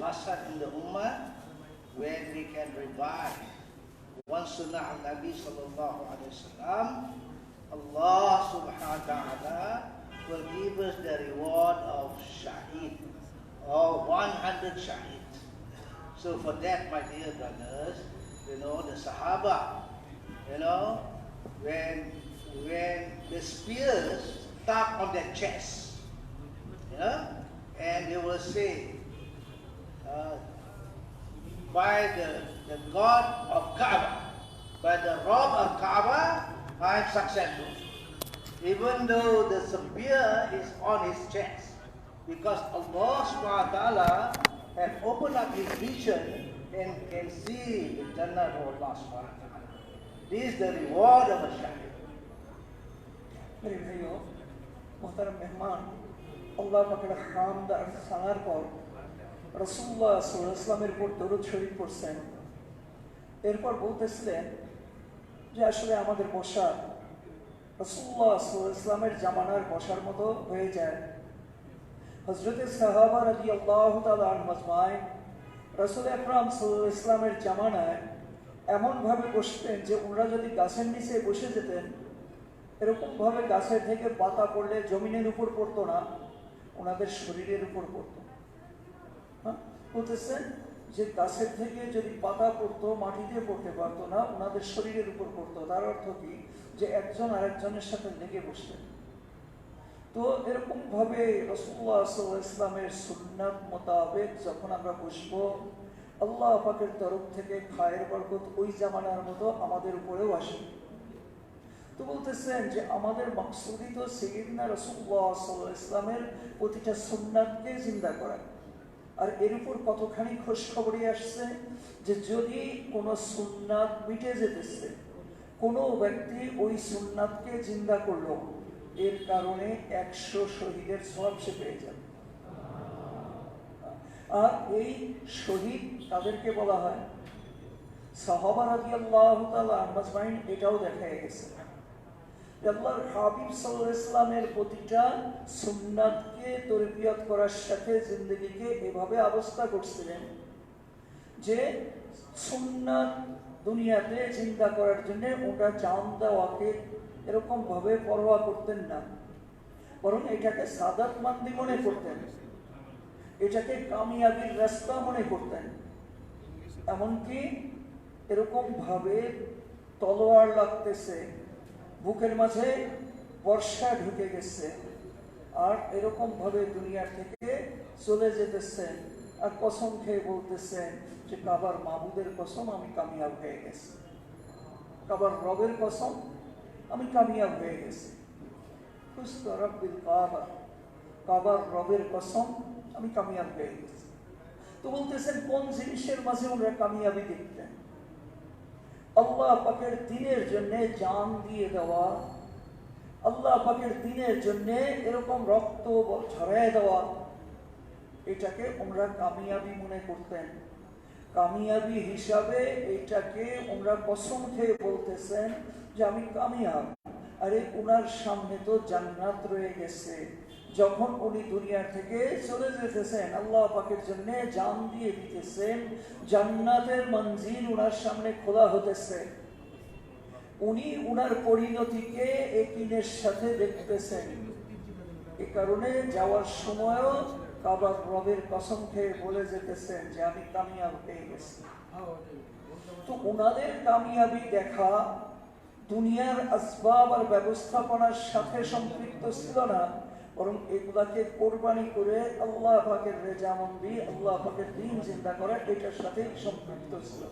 hasad in the ummah when we can revive one sunnah of Nabi sallallahu alaihi wasallam. Allah subhanahu wa ta'ala will give us the reward of shaheed, or 100 shaheed. So for that, my dear brothers, the Sahaba, when the spears stuck on their chest, and they will say, by the God of Kaaba, by the Rob of Kaaba, I am successful. Even though the spear is on his chest, because Allah subhanahu wa ta'ala has opened up his vision and can see the Jannah of Allah subhanahu wa ta'ala. This is the reward of a shahid. मेरे भाइयों, मोहतरम मेहमान, अल्लाह पाकेर खामदार सानार पर রাসূলুল্লাহ সাল্লাল্লাহু আলাইহি ওয়াসাল্লামের উপর দরুদ শরীফ পড়ছেন। এরপর বলতেছিলেন যে আসলে আমাদের বসা রাসূলুল্লাহ সাল্লাল্লাহু আলাইহি ওয়াসাল্লামের জামানার বসার মতো হয়ে যায়। হযরতে সাহাবা রাদিয়াল্লাহু তাআলা আনহুম আজমাইন রাসূল আকরাম সাল্লাল্লাহু আলাইহি ওয়াসাল্লামের জামানায় এমনভাবে বসতেন যে ওনারা যদি গাছের নিচে বসে যেতেন, এরকমভাবে গাছের থেকে পাতা পড়লে জমিনের উপর পড়তো না, ওনাদের শরীরের উপর পড়তো। বলতেছেন যে গাছের থেকে যদি পাতা পড়তো, মাটিতে পড়তে পারতো না, ওনাদের শরীরের উপর পড়তো। তার অর্থ কি? যে একজন আরেকজনের সাথে লেগে বসতেন। তো এরকমভাবে রাসূলুল্লাহ সাল্লাল্লাহু আলাইহি ওয়াসাল্লামের সুন্নাত মোতাবেক যখন আমরা বসবো, আল্লাহ পাকের তরফ থেকে খায়ের বরকত ওই জামানার মতো আমাদের উপরেও আসবে। তো বলতেছেন যে আমাদের মাকসুদই তো সাইয়্যিদনা রাসূলুল্লাহ সাল্লাল্লাহু আলাইহি ওয়াসাল্লামের প্রতিটা সুন্নাতকে জিন্দা করা। আর এর উপর কতখানি খোঁজ খবরই আসছে যে যদি কোনো সুন্নাত মিটে যেতেছে, কোনো ব্যক্তি ওই সুন্নাতকে জিন্দা করলো, এর কারণে 100 শহীদের সওয়াব সে পেয়ে যাবে। আর এই শহীদ তাদেরকে বলা হয় সাহাবা রাদিয়াল্লাহু তাআলা আনহুম। এটাও দেখা গেছে আল্লাহর হাবিব সাল্লাল্লাহু আলাইহি ওয়াসাল্লামের প্রতিটা সুন্নাতকে তরবিয়ত করার সাথে জিন্দেগিকে এভাবে অবস্থা করছিলেন যে সুন্নাত দুনিয়াতে চিন্তা করার জন্য ওটা জান দেওয়াকে এরকম ভাবে পরোয়া করতেন না, বরং এটাকে সাদাতমন্দি মনে করতেন, এটাকে কামিয়াবির রাস্তা মনে করতেন। এমনকি এরকম ভাবে তলোয়ার লাগতেছে, বুকের মাঝে বর্ষা ঢুকে গেছে, আর এরকম ভাবে দুনিয়ার থেকে চলে যেতেছেন, আর কসম খেয়ে বলতেছেন যে কাবার মাবুদের কসম আমি কামিয়াব হয়ে গেছি, কাবার রবের কসম আমি কামিয়াব হয়ে গেছি। ফুসতু রব্বিল কাবা, কাবার রবের কসম আমি কামিয়াব হয়ে গেছি। তো বলতেছেন কোন জিনিসের মাঝে ওনারা কামিয়াবি দেখতেন? আল্লাহ পাকের দ্বীনের জন্য জান দিয়ে দেওয়া, আল্লাহ পাকের দ্বীনের জন্য এরকম রক্ত ঝরায় দেওয়া, এটাকে ওনারা কামিয়াবি মনে করতেন। কামিয়াবি হিসাবে এটাকে ওনারা কসম খেয়ে বলতেছেন যে আমি কামিয়াব। আরে ওনার সামনে তো জান্নাত রয়ে গেছে। যখন উনি দুনিয়া থেকে চলে যেতেছেন, আল্লাহ পাকের জন্য জান দিয়ে দিতেছেন, জান্নাতের মঞ্জিল ওনার সামনে খোলা হতেছে। উনি ওনার পরিণতিকে একিনের সাথে দেখতেছেন। এ কারণে যাওয়ার সময়ও কাবার রবের কসম খেয়ে বলে যেতেছেন যে আমি কামিয়াব হয়ে গেছি। তো ওনাদের কামিয়াবি দেখা দুনিয়ার আসবাব আর ব্যবস্থাপনার সাথে সম্পৃক্ত ছিল না, বরং এগুলাকে কোরবানি করে আল্লাহ পাকের রেজামন্দি, আল্লাহ পাকের দ্বীন জিন্দা করা, এটার সাথে সম্পৃক্ত ছিল।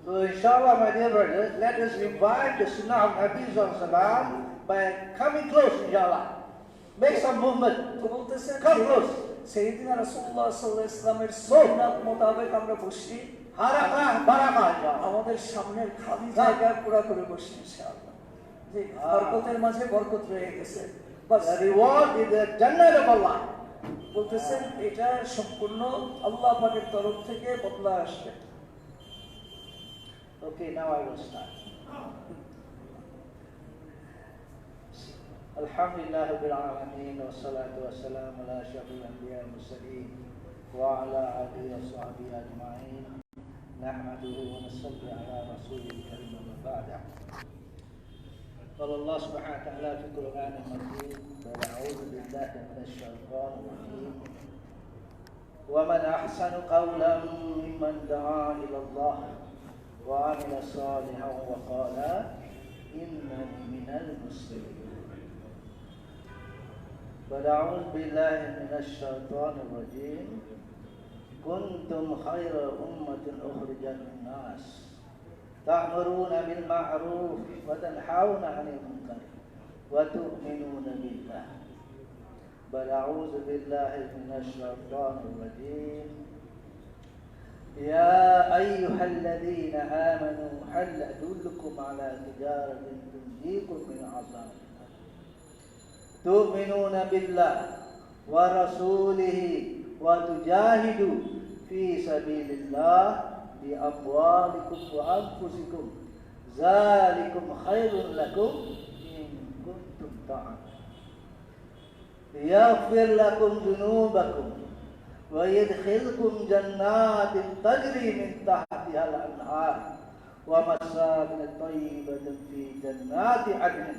So inshallah, my dear brothers, let us revive the sunnah of Nabi sallallahu alaihi wasallam by coming close, inshallah. Make some movement. তো বলতেছেন Come close. সাইয়্যিদনা রাসূলুল্লাহ সাল্লাল্লাহু আলাইহি ওয়াসাল্লামের সুন্নাত মোতাবেক আমরা বসি, Harakah, barakah, inshallah. আমাদের সামনের খালি জায়গা পুরা করে বসি ইনশাআল্লাহ। যে বরকতের মাঝে বরকত রয়ে গেছে। বাস The reward is the Jannah of Allah. বলতেছেন এটা সম্পূর্ণ আল্লাহ পাকের তরফ থেকে বদলা আসবে। Okay, now I will start. Alhamdulillah Rabbil Alameen wa salatu wa salam ala ashrafil anbiya wal mursaleen وعلى آله وصحبه أجمعين نحمده ونصلي على رسوله الكريم ومن بعد. قال الله سبحانه وتعالى في القرآن المجيد: أعوذ بالله من الشيطان الرجيم ومن أحسن قولا ممن دعا إلى الله وعمل صالحا وقال إنني من المسلمين. أعوذ بالله من الشيطان الرجيم كنتم خير أمة أخرجت للناس تأمرون بالمعروف وتنهون عن المنكر وتؤمنون بالله. أعوذ بالله من الشيطان الرجيم يا أيها الذين آمنوا هل أدلكم على تجارة تنجيكم من عذاب تؤمنون بالله ورسوله وتجاهدوا في سبيل الله بأموالكم وأنفسكم ذلكم خير لكم إن كنتم تعلمون يغفر لكم ذنوبكم ويدخلكم جنات تجري من تحتها الأنهار ومساكن طيبة في جنات عدن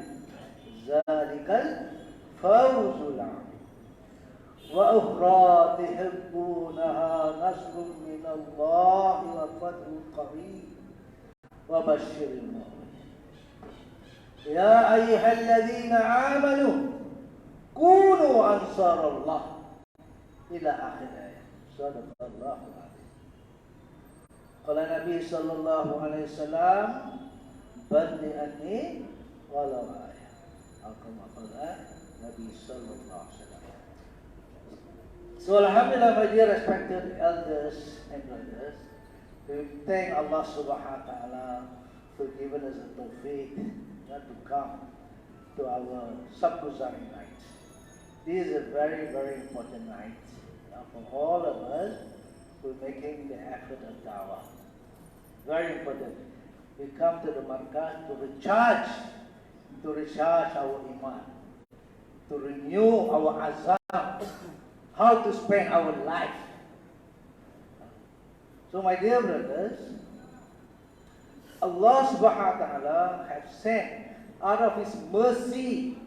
ذلك الفوز العظيم وأخرى تحبونها نصر من الله وفتح قريب وبشر المؤمنين. يا أيها الذين آمنوا كونوا أنصار الله إلى آخر الآية. صدق الله العظيم. قال النبي صلى الله عليه وسلم بلغ عني ولو آية أو كما قال النبي صلى الله عليه وسلم. So alhamdulillah, my dear respected elders and brothers, we thank Allah subhanahu wa ta'ala for giving us a tawfiq not to come to our Sabguzari night. This is a very, very important night for all of us who are making the effort of dawah. Very important. We come to the markaz to recharge our iman, to renew our azam, how to spend our life. So my dear brothers, Allah subhanahu wa ta'ala has sent out of His mercy,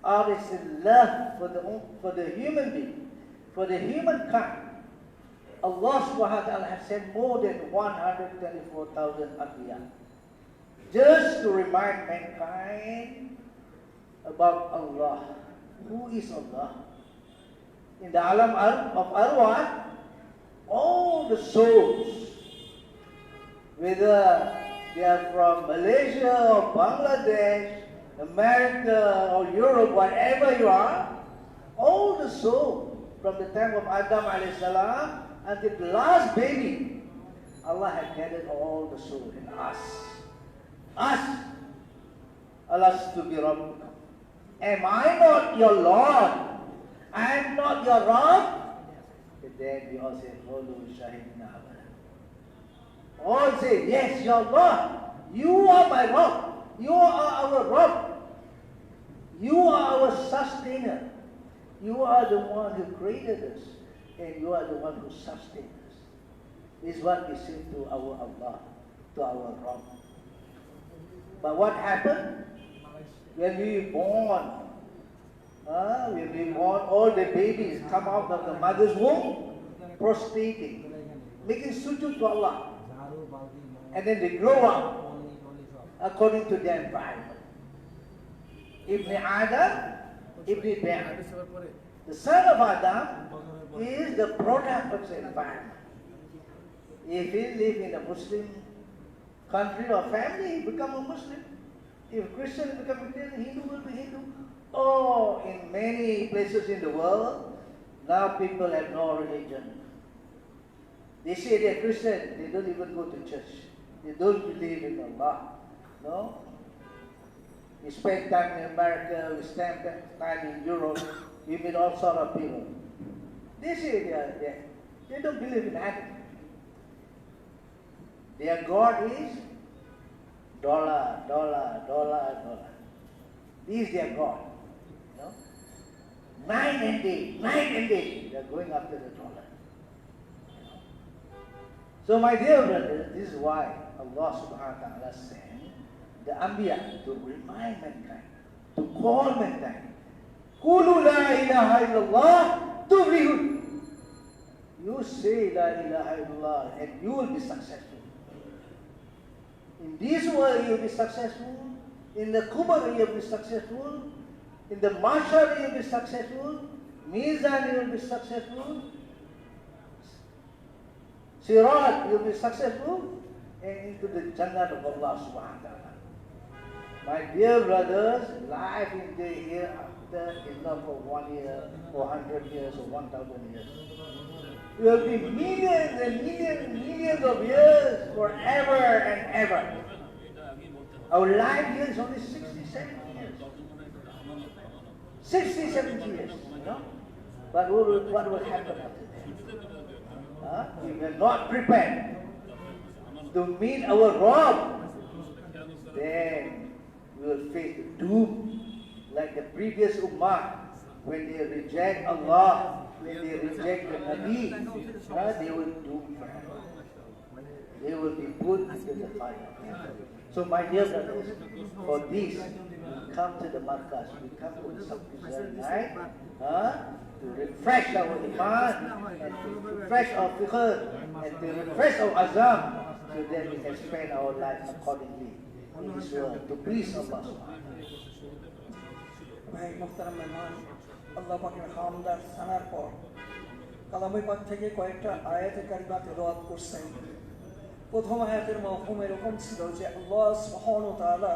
out of His love for the human being, for the humankind. Allah subhanahu wa ta'ala has sent more than 124,000 Anbiya just to remind mankind about Allah. Who is Allah? In the alam of arwah, all the souls, whether they are from Malaysia or Bangladesh, America or Europe, wherever you are, all the souls from the time of Adam alayhi salam until the last baby, Allah has gathered all the souls in us. Us. Alastu bi rabbikum. Am I not your Lord? I am not your Rabb? And then we all say, Qulu shahidna abada. All say, yes, your Lord. You are my Rabb. You are our Rabb. You are our sustainer. You are the one who created us. And you are the one who sustains us. This is what we say to our Allah, to our Rabb. But what happened? When we were born, all the babies come out of the mother's womb, prostrating, making sujud to Allah. And then they grow up according to their environment. Ibn Adam, Ibn Ba'an. The son of Adam is the product of the environment. If he lives in a Muslim country or family, he becomes a Muslim. If Christian, he becomes a Christian. Hindu will be Hindu. Oh, in many places in the world, now people have no religion. They say they're Christian, they don't even go to church. They don't believe in Allah. No? We spend time in America, we spend time in Europe, we meet all sorts of people. They say they don't believe in anything. Their God is dollar, dollar, dollar, dollar. This is their God. No? Night and day, they are going after the dollar. So my dear brothers, this is why Allah subhanahu wa ta'ala sent the Anbiya to remind mankind, to call mankind. Qulu la ilaha illallah tuflihun. You say la ilaha illallah and you will be successful. In this world you will be successful. In the Kubur you will be successful. In the Mahshar you will be successful. Mizan you will be successful. Sirat you will be successful. And into the Jannah of Allah subhanahu wa ta'ala. My dear brothers, life in the hereafter is not for 1 year, or 100 years, or 1,000 years. It will be millions and millions and millions of years, forever and ever. Our life here is only 60, 70 years. 60, 70 years, you know. But what will happen after that? If we are not prepared to meet our Rabb, then we will face doom like the previous Ummah. When they reject Allah, when they reject the Nabi, they will doom forever. They will be put into the fire. So my dear brothers, for this, we come to the Markaz, we come to the Sanctuary night, to refresh our iman, and to refresh our fiqh, and to refresh our azam, so that we can spend our life accordingly in this world, to please Allah subhanahu wa ta'ala. ভাই মোহতারাম মেহমান, আল্লাহ পাকের হামদার সানার পর কালামে পাক থেকে কয়েকটা আয়াতে কারিমা তেলাওয়াত করছেন। প্রথম আয়াতের মফহুম এরকম ছিল যে আল্লাহ সুবহানাহু ওয়া তাআলা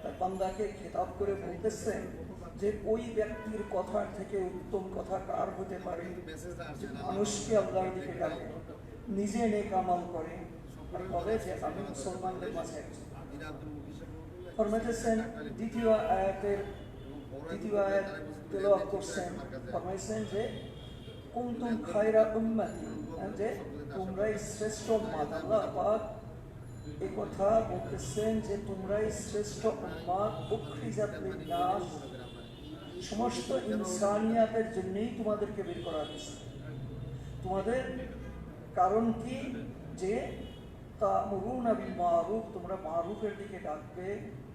তার বান্দাকে খেতাব করে বলতেছেন যে ওই ব্যক্তির কথার থেকে উত্তম কথা কার হতে পারে, মানুষকে আল্লাহর দিকে ডাকে, নিজে নেক আমল করে আর বলে যে আমি মুসলমানদের মাঝে একজন। ফরমাইতেছেন দ্বিতীয় আয়াত তেলাওয়াত করছেন, ফরমাইছেন যে কুনতুম খায়রা উম্মাতি, যে তোমরাই শ্রেষ্ঠ উম্মাত। আল্লাহ পাক এই কথা বলতেছেন যে তোমরাই শ্রেষ্ঠ উম্মাত, উখরিজাত লিন-নাস, সমস্ত ইনসানিয়াতের জন্যই তোমাদেরকে বের করা হয়েছে। তোমাদের কারণ কি? যে তা'মুরুনা বিল মারুফ, তোমরা মারুফের দিকে ডাকবে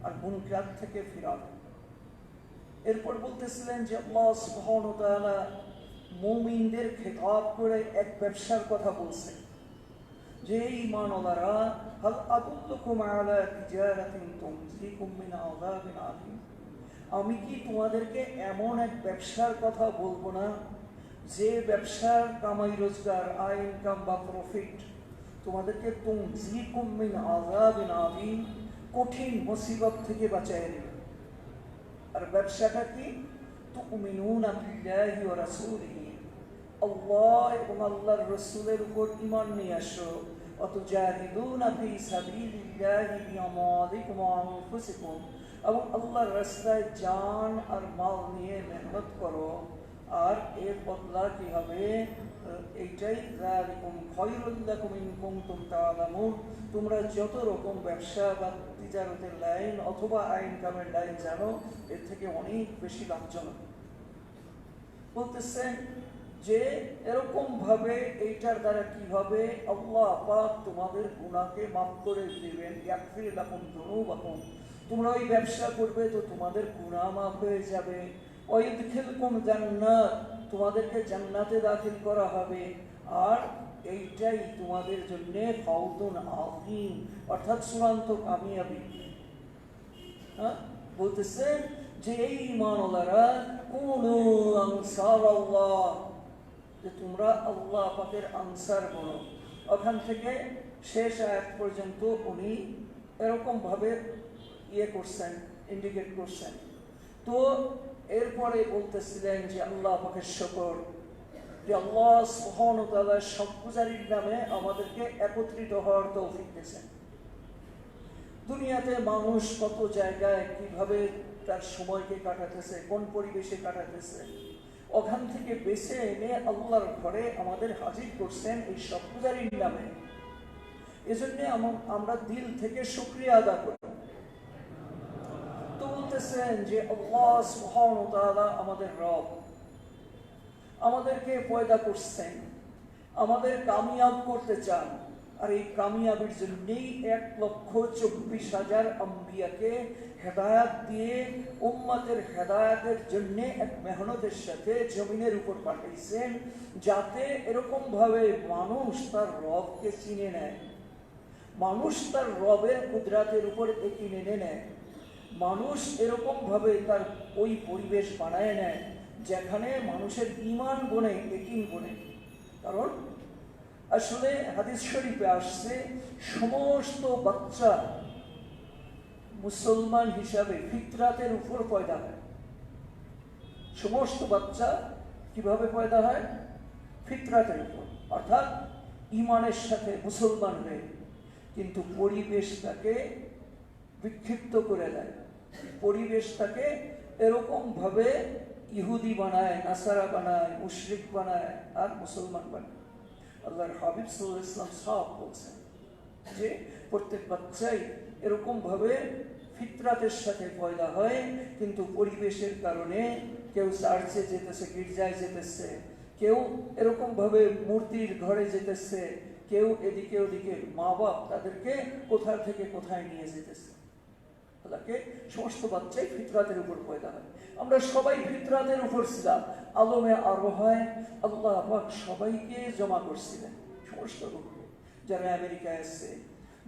আর মুনকার থেকে ফিরাবে। এরপর বলতেছিলেন যে আল্লাহ সুবহানাহু ওয়া তাআলা মুমিনদের খেতাব করে এক ব্যবসার কথা বলছেন যে ঈমানওয়ালারা, হাল আদুল্লুকুম আলা তিজারাতিন তুনজিকুম মিন আযাবিন আলীম, আমি কি তোমাদেরকে এমন এক ব্যবসার কথা বলবো না যে ব্যবসার কামাই রোজগার, আয় ইনকাম বা প্রফিট তোমাদেরকে তুনজিকুম মিন আযাবিন আলীম, কঠিন মুসিবত থেকে বাঁচায় নেবে। আর ব্যবসাটা কি? তুমিনুনা বিল্লাহি ওয়া রাসূলিহি, আল্লাহ এবং আল্লাহর রাসূলের উপর ঈমান নিয়ে আসো। ওয়াতুজাহিদুনা ফি সাবিলিল্লাহি বিআমালিকুম ওয়া আনফুসিকুম, এবং আল্লাহর রাস্তায় জান আর মাল নিয়ে মেহনত করো। আর এর বদলা কি হবে? এইটাই যালিকুম খায়রুল লাকুম ইন কুনতুম তা'লামুন, তোমরা যত রকম ব্যবসা বা তিজারতের লাইন অথবা আইন কামের লাইন জানো, এর থেকে অনেক বেশি লাভজনক। বলতেছেন যে এরকম ভাবে এইটার দ্বারা কি হবে? আল্লাহ পাক তোমাদের গুনাহকে মাফ করে দিবেন। ইয়াগফির লাকুম যুনুবাকুম, তোমরা ওই ব্যবসা করবে তো তোমাদের গুনাহ মাফ হয়ে যাবে। ওয়া ইউদখিলকুম জান্নাত, তোমাদেরকে জান্নাতে দাখিল করা হবে। আর এইটাই তোমাদের জন্য ফাউজুন আযীম, অর্থাৎ চূড়ান্ত কামিয়াবি। বলতেছেন যে এই ঈমানওয়ালারা কুনু আনসারাল্লাহ, যে তোমরা আল্লাহ পাকের আনসার বনো। ওখান থেকে শেষ আয়াত পর্যন্ত উনি এরকম ভাবে করছেন, ইন্ডিকেট করছেন। তো এরপরে বলতেছিলেন যে আল্লাহ পাকের শুকর, যে আল্লাহ সুবহানাহু ওয়া তাআলা সবগুজারির নামে আমাদেরকে একত্রিত হওয়ার তৌফিক দিয়েছেন। দুনিয়াতে মানুষ কত জায়গায় কিভাবে তার সময়কে কাটাতেছে, কোন পরিবেশে কাটাতেছে, ওখান থেকে বেছে এনে আল্লাহর ঘরে আমাদের হাজির করছেন এই সবগুজারির নামে। এজন্য আমরা দিল থেকে শুকরিয়া আদা করি। তো বলতেছেন যে আল্লাহ সুবহানাহু ওয়া তাআলা আমাদের রব, আমাদেরকে পয়দা করছেন, আমাদের কামিয়াব করতে চান। আর এই কামিয়াবির জন্যই 1,24,000 আম্বিয়াকে হেদায়াত দিয়ে উম্মতের হেদায়াতের জন্য এক মেহনতের সাথে জমিনের উপর পাঠাইছেন, যাতে এরকম ভাবে মানুষ তার রবকে চিনে নেয়, মানুষ তার রবের কুদরাতের উপর একি মেনে নেয়, মানুষ এরকম ভাবে তার ওই পরিবেশ বানায় নেয় যেখানে মানুষের ঈমান বনে, একিন বনে। কারণ আসলে হাদিস শরীফে আসছে, সমস্ত বাচ্চা মুসলমান হিসাবে ফিতরাতের উপর পয়দা হয়। সমস্ত বাচ্চা কিভাবে পয়দা হয়? ফিতরাতের উপর, অর্থাৎ ঈমানের সাথে মুসলমান হয়ে। কিন্তু পরিবেশ তাকে বিক্ষিপ্ত করে দেয়, পরিবেশ তাকে এরকম ভাবে ইহুদি বানায়, নাসারা বানায়, মুশরিক বানায় আর মুসলমান বানায়। আল্লাহর হাবিব সাল্লাল্লাহু আলাইহি ওয়াসাল্লাম সব বলছেন যে প্রত্যেক বাচ্চাই এরকম ভাবে ফিতরাতের সাথে পয়দা হয়, কিন্তু পরিবেশের কারণে কেউ চার্চে যেতেছে, গির্জায় যেতেছে, কেউ এরকম ভাবে মূর্তির ঘরে যেতেছে, কেউ এদিকে ওদিকে, মা বাপ তাদেরকে কোথা থেকে কোথায় নিয়ে যেতেছে। তাকে সমস্ত বাচ্চাই ফিতরাতের উপর পয়দা হয়। আমরা সবাই ফিতরাতের উপর ছিলাম। আলমে আরোহায় আল্লাহ পাক সবাইকে জমা করছিলেন, সমস্ত রূপে। যারা আমেরিকায় আছে,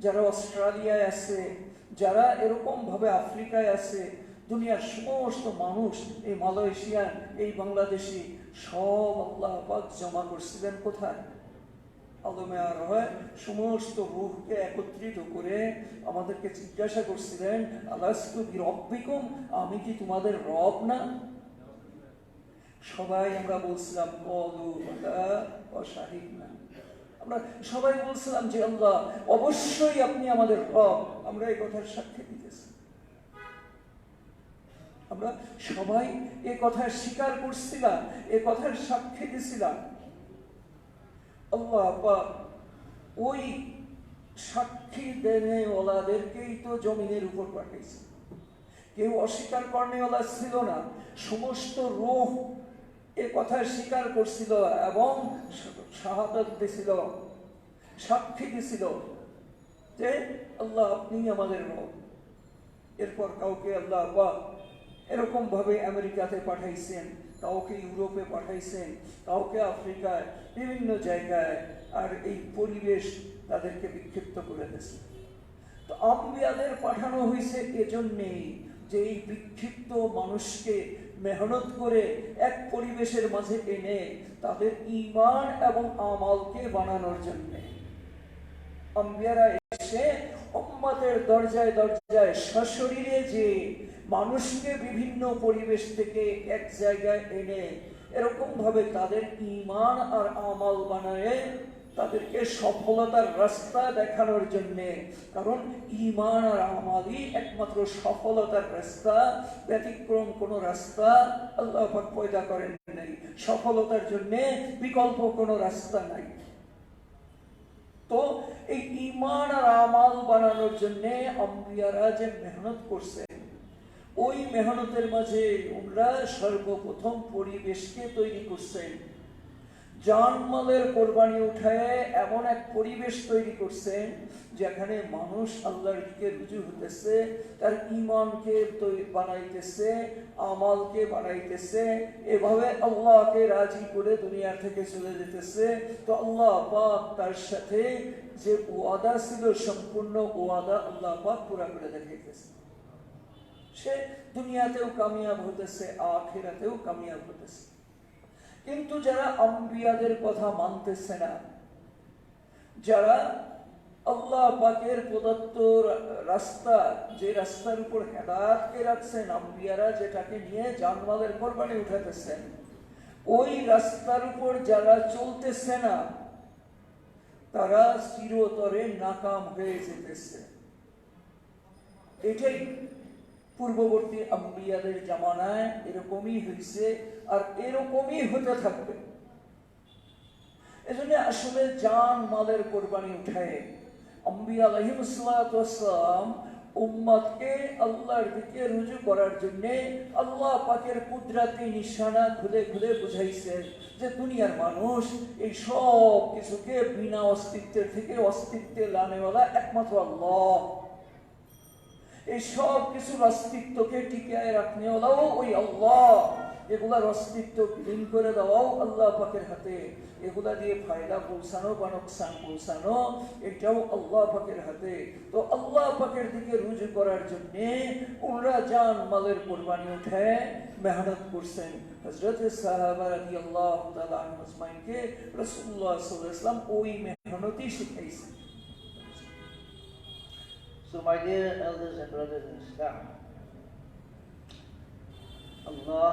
যারা অস্ট্রেলিয়ায় আছে, যারা এরকম ভাবে আফ্রিকায় আছে, দুনিয়ার সমস্ত মানুষ, এই মালয়েশিয়ান, এই বাংলাদেশি, সব আল্লাহ পাক জমা করছিলেন কোথায়? আলমে আরোহায় সমস্ত রূহকে একত্রিত করে আমাদেরকে জিজ্ঞাসা করছিলেন, আলাস্তু বিরব্বিকুম, আমি কি তোমাদের রব না? সবাই আমরা বলছিলাম ক্বালু বালা ওয়া শাহিদনা। আমরা সবাই বলছিলাম যে আল্লাহ অবশ্যই আপনি আমাদের রব, আমরা এই কথার সাক্ষী দিতেছি। আমরা সবাই এ কথার স্বীকার করছিলাম, এ কথার সাক্ষী দিছিলাম। আল্লাহ পাক ওই সাক্ষী দেনেওয়ালাদেরকেই তো জমিনের উপর পাঠিয়েছে। কেউ অস্বীকার করনেওয়ালা ছিল না, সমস্ত রূহ এ কথা স্বীকার করছিল এবং শাহাদাত দিছিল, সাক্ষী দিছিল যে আল্লাহ আপনি আমাদের রব। এরপর কাউকে আল্লাহ পাক এরকম ভাবে আমেরিকাতে পাঠাইছেন, কাউকে ইউরোপে পাঠাইছেন, কাউকে আফ্রিকায়, বিভিন্ন জায়গায়, আর এই পরিবেশ তাদেরকে বিক্ষিপ্ত করে দিয়েছে। তো আম্বিয়াদের পাঠানো হয়েছে এজন্যেই যে এই বিক্ষিপ্ত মানুষকে মেহনত করে এক পরিবেশের মাঝে এনে তাদের ঈমান এবং আমালকে বানানোর জন্য। আম্বিয়ারা এসে উম্মতের দরজায় দরজায় সশরীরে যে মানুষকে বিভিন্ন পরিবেশ থেকে এক জায়গায় এনে এরকম ভাবে তাদের ঈমান আর আমাল বানায় তাদেরকে সফলতার রাস্তা দেখানোর জন্য। কারণ ঈমান আর আমালই একমাত্র সফলতার রাস্তা, ব্যতিক্রম কোনো রাস্তা আল্লাহ পাক পয়দা করেন নাই। সফলতার জন্য বিকল্প কোনো রাস্তা নাই। তো এই ঈমান আর আমাল বানানোর জন্য আম্বিয়ারা যে মেহনত করছেন, ওই মেহনতের মাঝে ওনারা সর্বপ্রথম পরিবেশকে তৈরি করছেন। জানমালের কোরবানি উঠায় এমন এক পরিবেশ তৈরি করছেন যেখানে মানুষ আল্লাহর দিকে রুজু হতেছে, তার ঈমানকে বানাইতেছে, আমালকে বানাইতেছে, এভাবে আল্লাহকে রাজি করে দুনিয়া থেকে চলে যেতেছে। তো আল্লাহ পাক তার সাথে যে ওয়াদা ছিল, সম্পূর্ণ ওয়াদা আল্লাহ পাক পুরা করে দেখাইতেছে। সে দুনিয়াতেও কামিয়াব হতেছে, আখিরাতেও কামিয়াব হতেছে। কিন্তু যারা আম্বিয়াদের কথা মানতেছে না, যারা আল্লাহ পাকের প্রদত্ত রাস্তা, যে রাস্তার উপর হেদায়েতকে রাখছেন আম্বিয়ারা, যেটাকে নিয়ে জানমালের কোরবানি উঠাতেছেন, ওই রাস্তার উপর যারা চলতেছে না তারা চিরতরে নাকাম হয়ে যেতেছে। এটাই পূর্ববর্তী আম্বিয়াদের জামানায় এরকমই হয়েছে আর এরকমই হতে থাকবে। এজন্য আসলে জান মালের কোরবানি উঠায় আম্বিয়া আলাইহিমুস সালাতু ওয়াস সালাম উম্মতকে আল্লাহর দিকে রুজু করার জন্য আল্লাহ পাকের কুদরতি নিশানা খুলে খুলে বুঝাইছেন যে দুনিয়ার মানুষ এই সব কিছুকে বিনা অস্তিত্বের থেকে অস্তিত্বে লানেওয়ালা একমাত্র আল্লাহ। এই সব কিছুর অস্তিত্বকে টিকিয়ে রাখনেওয়ালাও ওই আল্লাহ। এগুলার অস্তিত্ব বিলীন করে দেওয়াও আল্লাহ পাকের হাতে। এগুলা দিয়ে ফায়দা পৌঁছানো বা নোকসান পৌঁছানো এটাও আল্লাহ পাকের হাতে। তো আল্লাহ পাকের দিকে রুজু করার জন্য ওরা জান মালের কোরবানি উঠে মেহনত করছেন। হযরত সাহাবা রাদিয়াল্লাহু তাআলা আনহুম আজমাইনকে রাসূলুল্লাহ সাল্লাল্লাহু আলাইহি ওয়াসাল্লাম ওই মেহনতই শিখাইছেন। So my dear elders and brothers in Islam, Allah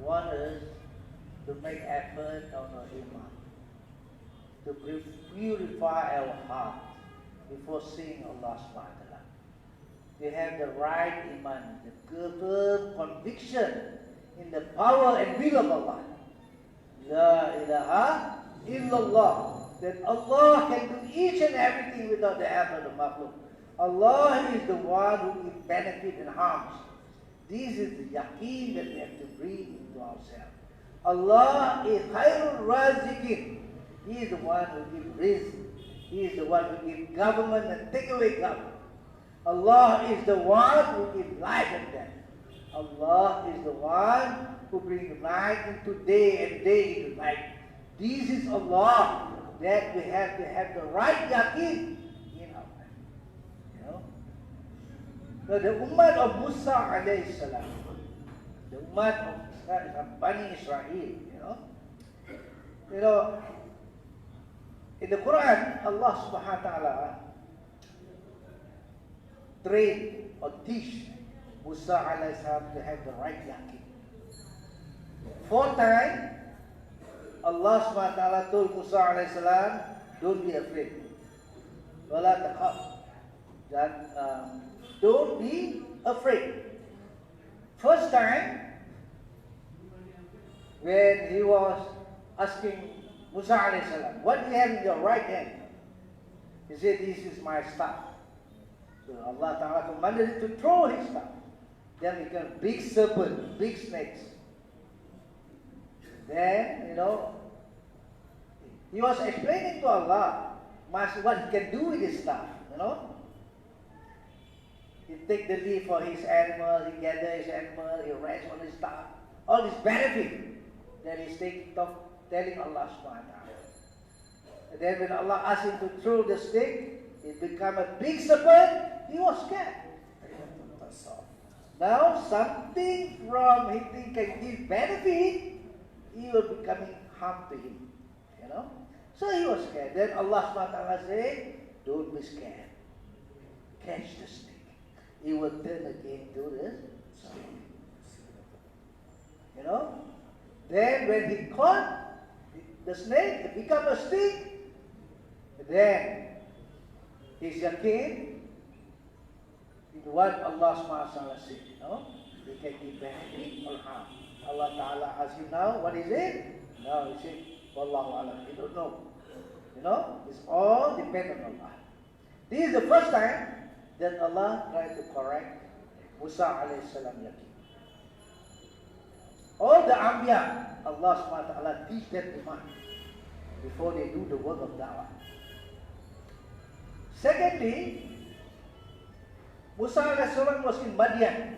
wants us to make effort on our iman, to purify our heart before seeing Allah subhanahu wa ta'ala. We have the right iman, the firm conviction in the power and will of Allah. La ilaha illallah. That Allah can do each and everything without the help of the makhluk. Allah is the one who gives benefit and harms. This is the yaqeen that we have to bring into ourselves. Allah is khairul raziqin. He is the one who gives rizq. He is the one who gives government and take away government. Allah is the one who gives life and death. Allah is the one who brings night into day and day into night. This is Allah that we have to have the right yaqeen in our life. You know? So the ummah of Musa alayhi salam, the ummah of Bani Israel, you know, in the Quran, Allah subhanahu wa ta'ala train or teach Musa alayhi salam to have the right yaqeen. 4 times, Allah subhanahu wa ta'ala told Musa alayhi salam, don't be afraid. Wala takhaf. Don't be afraid. First time, when he was asking Musa alayhi salam, what do you have in your right hand? He said, this is my staff. So Allah ta'ala commanded him to throw his staff. Then became big serpent, big snakes. Then, he was explaining to Allah what he can do with his staff, He take the leaf for his animal, he gather his animal, he rest on his staff. All this benefit that he's telling Allah subhanahu wa ta'ala. And then when Allah asked him to throw the stick, it became a big serpent, he was scared. Now something from he think can give benefit, he will becoming harm to him. So he was scared. Then Allah subhanahu wa ta'ala said, don't be scared. Catch the snake. He will turn again to the snake. Then when he caught the snake, it became a stick. Then his yaqeen in what Allah subhanahu wa ta'ala said. He can give benefit or harm. Allah ta'ala asks him now, what is it? Now he said, Wallahu alam. You don't know. It's all dependent on Allah. This is the first time that Allah tried to correct Musa alayhi salam yaqeen. All the Anbiya, Allah subhanahu wa ta'ala teach them iman before they do the work of da'wah. Secondly, Musa alayhi salam was in Madian.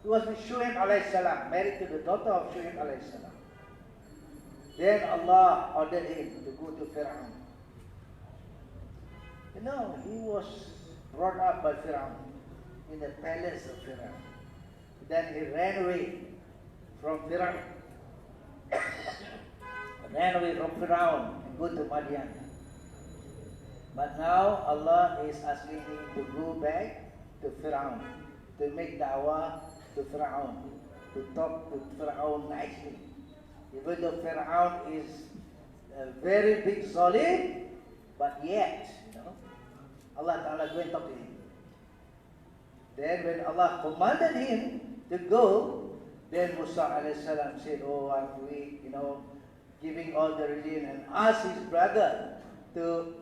He was with Shuaib alayhi salam, married to the daughter of Shuaib alayhi salam. Then Allah ordered him to go to Fir'aun. He was brought up by Fir'aun in the palace of Fir'aun. Then he ran away from Fir'aun. And go to Madian. But now Allah is asking him to go back to Fir'aun, to make da'wah to Fir'aun, to talk to Fir'aun nicely. Even though Fir'aun is a very big zalim, but yet, Allah Ta'ala go and talk to him. Then when Allah commanded him to go, then Musa alayhi salam said, oh, I'm weak, giving all the religion, and asked his brother to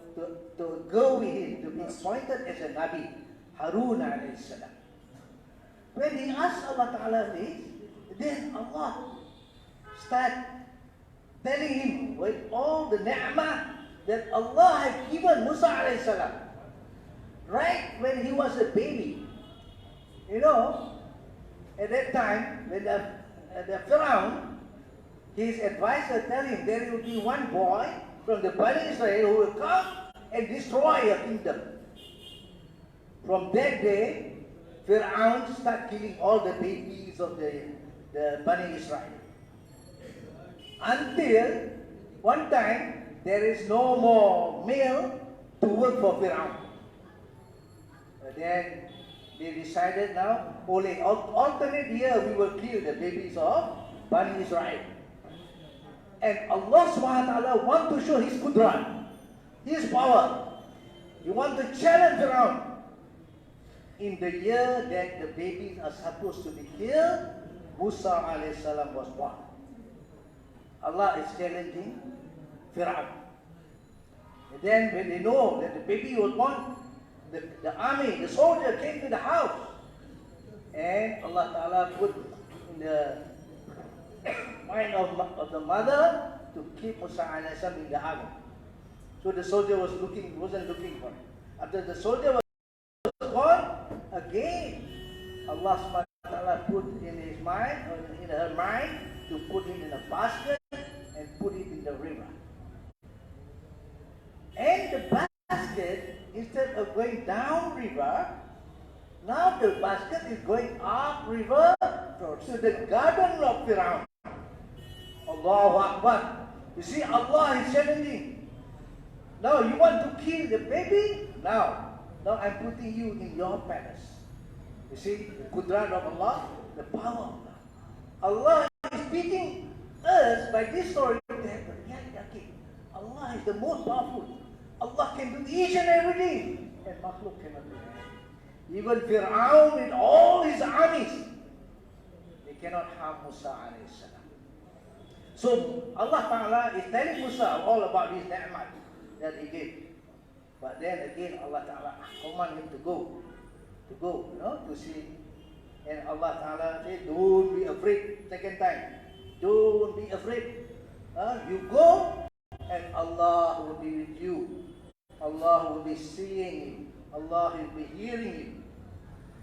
go with him, to be appointed as a Nabi. Harun alayhi salam. When he asked Allah Ta'ala this, then Allah start telling him with all the ni'mah that Allah had given Musa alayhi salam. Right when he was a baby. You know, at that time, when the Pharaoh, his advisor tell him there will be one boy from the Bani Israel who will come and destroy a kingdom. From that day, Pharaoh started killing all the babies of the Bani Israel. Until one time, there is no more male to work for Pharaoh. Then they decided now, only alternate year we will kill the babies of Bani Israel. And Allah subhanahu wa ta'ala want to show His Qudran, His power. He want to challenge Pharaoh. In the year that the babies are supposed to be killed, Musa alayhi salam was born. Allah is challenging Pharaoh. And then when they know that the baby was born, the army, the soldier came to the house. And Allah Ta'ala put in the mind of the mother to keep Musa alayhi salam in the army. So the soldier wasn't looking for him. After the soldier was born, again Allah subhanahu wa ta'ala put in his mind, or in her mind, to put him in a basket and put it in the river. And the basket, instead of going down river, now the basket is going up river to the garden of Pharaoh. Allahu Akbar. You see, Allah is challenging. Now you want to kill the baby? Now I'm putting you in your palace. You see, the Qudran of Allah, the power of Allah. Allah is speaking us by this story that Allah is the most powerful. Allah can do each and everything, and makhluk cannot do it. Even Fir'aun with all his armies, they cannot harm Musa alayhi salam. So Allah Ta'ala is telling Musa all about his ni'mat that he did. But then again Allah Ta'ala command him to go, to see. And Allah Ta'ala said, don't be afraid. Second time, don't be afraid. You go, and Allah will be with you. Allah will be seeing you. Allah will be hearing you.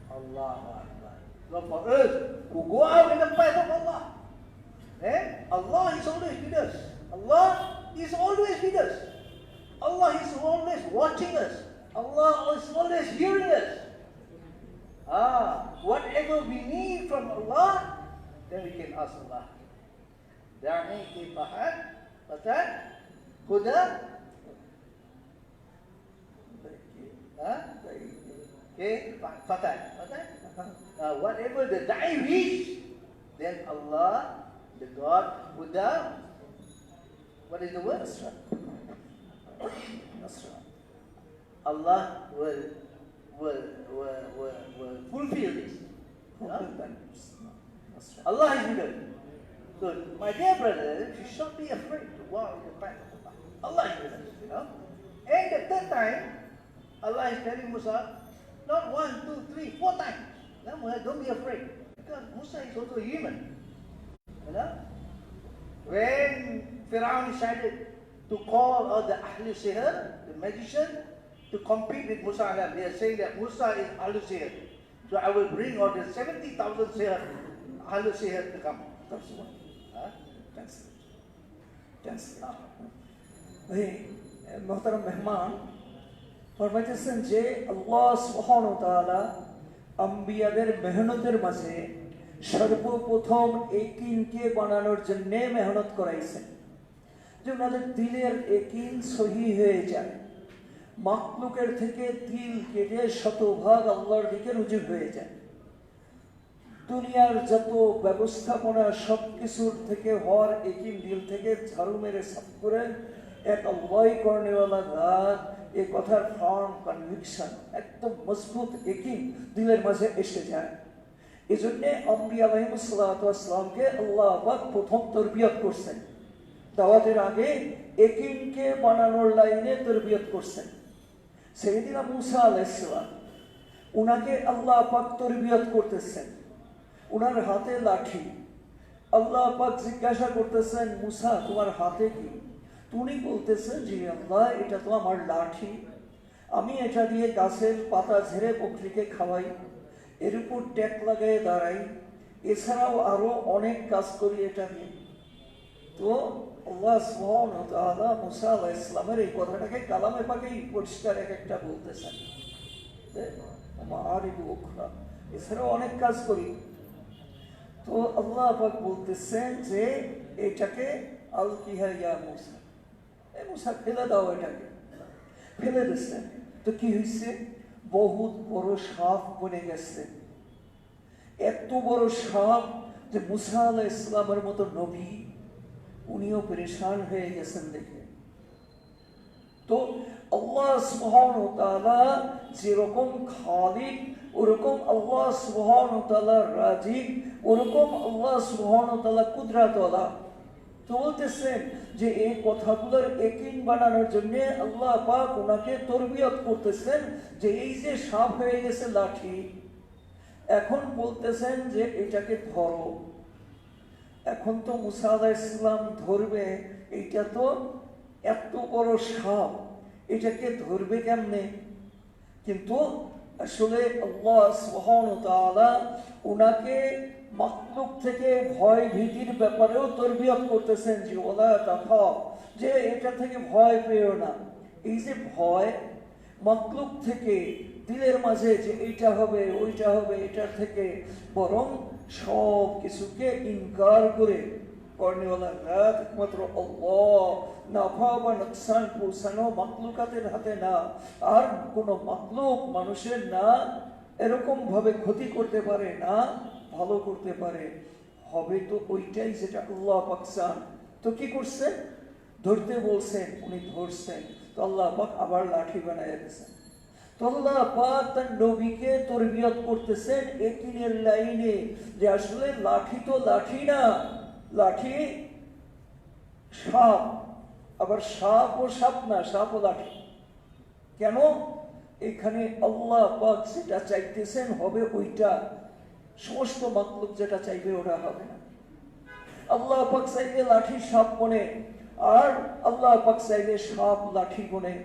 Allahu Akbar. So for us who go out in the path of Allah, Allah is always with us. Allah is always with us. Allah is always watching us. Allah is always hearing us. Whatever we need from Allah, then we can ask Allah. Da'ni kifahat, Fatan, Huda. Okay, Fatan. Whatever the da'i wish, then Allah, the God, Huda. What is the word? Nasra. Allah will fulfill this. Allah is with us. So, my dear brother, you should not be afraid to walk in the path of Allah. Allah is with us, And the third time, Allah is telling Musa, not 1, 2, 3, 4 times. Don't be afraid. Because Musa is also human. When Pharaoh decided to call all the Ahlul Sihr, the magician, to compete with Musa, they are saying that Musa is Ahlul Sihr. So I will bring all the 70,000 Sihr, Ahlul Sihr to come. That's one. মোহতারাম মেহমান ফরমাইতেছেন যে আল্লাহ সুবহানাহু ওয়া তাআলা আম্বিয়াদের মেহনতের মাঝে সর্বপ্রথম একিনকে বানানোর জন্য মেহনত করাইছেন যে ওনাদের দিলের একিন সহি হয়ে যায়, মাখলুকের থেকে দিল কেটে শতভাগ আল্লাহর দিকে রুজু হয়ে যায়। দুনিয়ার যত ব্যবস্থাপনা সব কিছুর থেকে হওয়ার একিন দিল থেকে ঝাড়ু মেরে সাফ করে এক আল্লাহই করনেওয়ালা গাছ, এ কথার ফার্ম কনভিকশন, একদম মজবুত একিন দিলের মাঝে এসে যায়। এই জন্যে আম্বিয়া আলাইহিসসালামকে আল্লাহ পাক প্রথম তরবিয়ত করছেন। দাওয়াতের আগে একিনকে বানানোর লাইনে তরবিয়ত করছেন। সাইয়েদিনা মুসা আলাইহিস সালাম উনাকে আল্লাহ পাক তরবিয়ত করতেছেন, উনার হাতে লাঠি। আল্লাহ পাক জিজ্ঞাসা করতেছেন, মুসা তোমার হাতে কি? উনি বলতেছেন, জি আল্লাহ, এটা তো আমার লাঠি, আমি এটা দিয়ে গাছের পাতা ঝেড়ে বকরিকে খাওয়াই, এর উপর ট্যাক লাগাই দাঁড়াই, এছাড়াও আরো অনেক কাজ করি এটা দিয়ে। তো আল্লাহ সুবহানাহু ওয়া তাআলা মুসা আলাইহিস সালামের এই কথাটাকে কালামে পাকেই পরিষ্কার এক একটা বলতেছেন, মাআরিবু উখরা, এছাড়াও অনেক কাজ করি। তো আল্লাহ পাক বলতেছেন যে এটাকে আলকিহা ইয়া মুসা, এই মুসা ফেলে দাও, এটাকে ফেলে দিচ্ছেন। তো কি হয়েছে? বহুত বড় সাপ বনে গেছে, এত বড় সাপ যে মুসা আলাইহিস সালামের মতো নবী উনিও পরেশান হয়ে গেছেন দেখে। তো আল্লাহ সুবহানাহু ওয়া তাআলা যেরকম খালিক, ওরকম আল্লাহ সুবহানাহু ওয়া তাআলা রাজিক, ওরকম আল্লাহ সুবহানাহু ওয়া তাআলা কুদরতওয়ালা। তো বলতেছেন যে এই কথাগুলোর ইয়াকিন বানানোর জন্য আল্লাহ পাক ওনাকে তরবিয়ত করতেছেন, যে এই যে সাপ হয়ে গেছে লাঠি, এখন বলতেছেন যে এটাকে ধরো। এখন তো মুসা আলাইহিস সালাম ধরবে, এইটা তো এত বড় সাপ, এটাকে ধরবে কেমনে? কিন্তু আসলে আল্লাহ সুবহানাহু ওয়া তাআলা উনাকে মাখলুক থেকে ভয় ভীতির ব্যাপারেও তরবিয়ত করতেছেন, যে ওলা তাখাফ, যে এটা থেকে ভয় পেও না। এই যে ভয় মাখলুক থেকে দিলের মাঝে, যে এইটা হবে ওইটা হবে, এটার থেকে বরং সব কিছুকে ইনকার করে কর্নেওয়ালা রাত একমাত্র আল্লাহ, নাফা বা নোকসান পৌঁছানো মাকলুকাতের হাতে না, আর কোনো মাকলুক মানুষের না এরকম ভাবে ক্ষতি করতে পারে না, ভালো করতে পারে, হবে তো ওইটাই যেটা আল্লাহ পাক চান। তো কি করছেন? ধরতে বলছেন, উনি ধরছেন, তো আল্লাহ পাক আবার লাঠি বানায় দিয়েছেন। তো আল্লাহ পাক তার নবীকে তরবিয়ত করতেছেন ইয়াকিনের লাইনে, যে আসলে লাঠি তো লাঠি না, লাঠি সাপ, আবার সাপ ও সাপ না, সাপ ও লাঠি। কেন? এখানে আল্লাহ পাক যেটা চাইতেছেন হবে ওইটা, সমস্ত মাকলুক যেটা চাইবে ওটা হবে না। আল্লাহ পাক চাইলে লাঠি সাপ বনে, আর আল্লাহ পাক চাইলে সাপ লাঠি বনে,